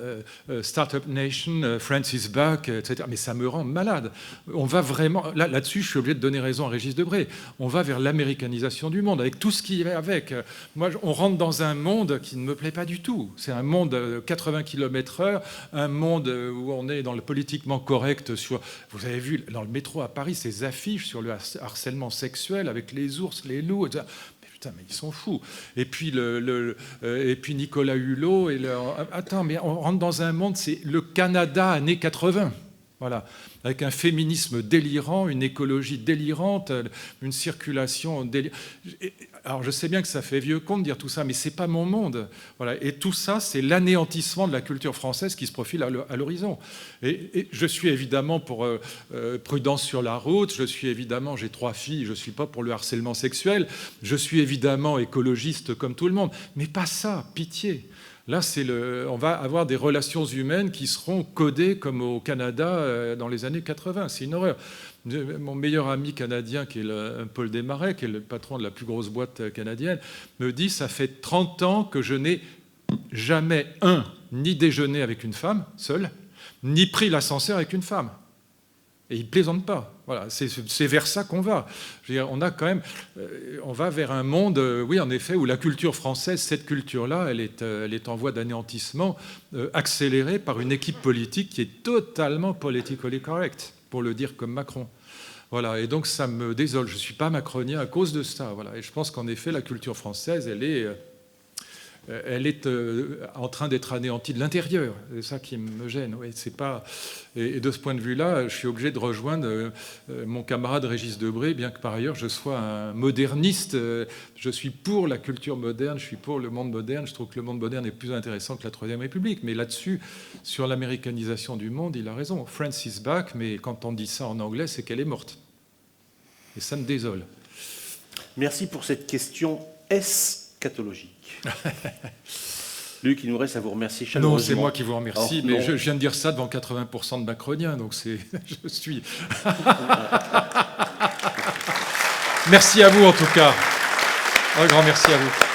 Startup Nation, Francis Buck, etc. Mais ça me rend malade. On va vraiment... Là-dessus, je suis obligé de donner raison à Régis Debray. On va vers l'américanisation du monde, avec tout ce qui va avec. Moi, on rentre dans un monde qui ne me plaît pas du tout. C'est un monde de 80 km/h, un monde où on est dans le politiquement correct. Vous avez vu dans le métro à Paris ces affiches sur le harcèlement sexuel avec les ours, les loups, etc. Mais putain, mais ils sont fous. Et puis, et puis Nicolas Hulot. Attends, mais on rentre dans un monde, c'est le Canada années 80. Voilà, avec un féminisme délirant, une écologie délirante, une circulation délirante. Alors, je sais bien que ça fait vieux con de dire tout ça, mais ce n'est pas mon monde. Voilà. Et tout ça, c'est l'anéantissement de la culture française qui se profile à l'horizon. Et je suis évidemment pour prudence sur la route, j'ai 3 filles, je ne suis pas pour le harcèlement sexuel, je suis évidemment écologiste comme tout le monde, mais pas ça, pitié. Là, on va avoir des relations humaines qui seront codées comme au Canada dans les années 80. C'est une horreur. Mon meilleur ami canadien, qui est Paul Desmarais, qui est le patron de la plus grosse boîte canadienne, me dit « Ça fait 30 ans que je n'ai jamais, ni déjeuné avec une femme, seule, ni pris l'ascenseur avec une femme. » Et il ne plaisante pas. Voilà, c'est vers ça qu'on va. Je veux dire, on va vers un monde, oui, en effet, où la culture française, cette culture-là, elle est en voie d'anéantissement, accélérée par une équipe politique qui est totalement politically correct, pour le dire comme Macron. Voilà, et donc ça me désole. Je ne suis pas macronien à cause de ça. Voilà. Et je pense qu'en effet, la culture française, elle est en train d'être anéantie de l'intérieur. C'est ça qui me gêne. Oui, c'est pas... Et de ce point de vue-là, je suis obligé de rejoindre mon camarade Régis Debray, bien que par ailleurs je sois un moderniste. Je suis pour la culture moderne, je suis pour le monde moderne. Je trouve que le monde moderne est plus intéressant que la Troisième République. Mais là-dessus, sur l'américanisation du monde, il a raison. Francis Buck, mais quand on dit ça en anglais, c'est qu'elle est morte. Et ça me désole. Merci pour cette question eschatologique. Luc, il nous reste à vous remercier chaleureusement. Non, c'est moi qui vous remercie, mais je viens de dire ça devant 80% de macroniens, donc je suis... Merci à vous en tout cas. Un grand merci à vous.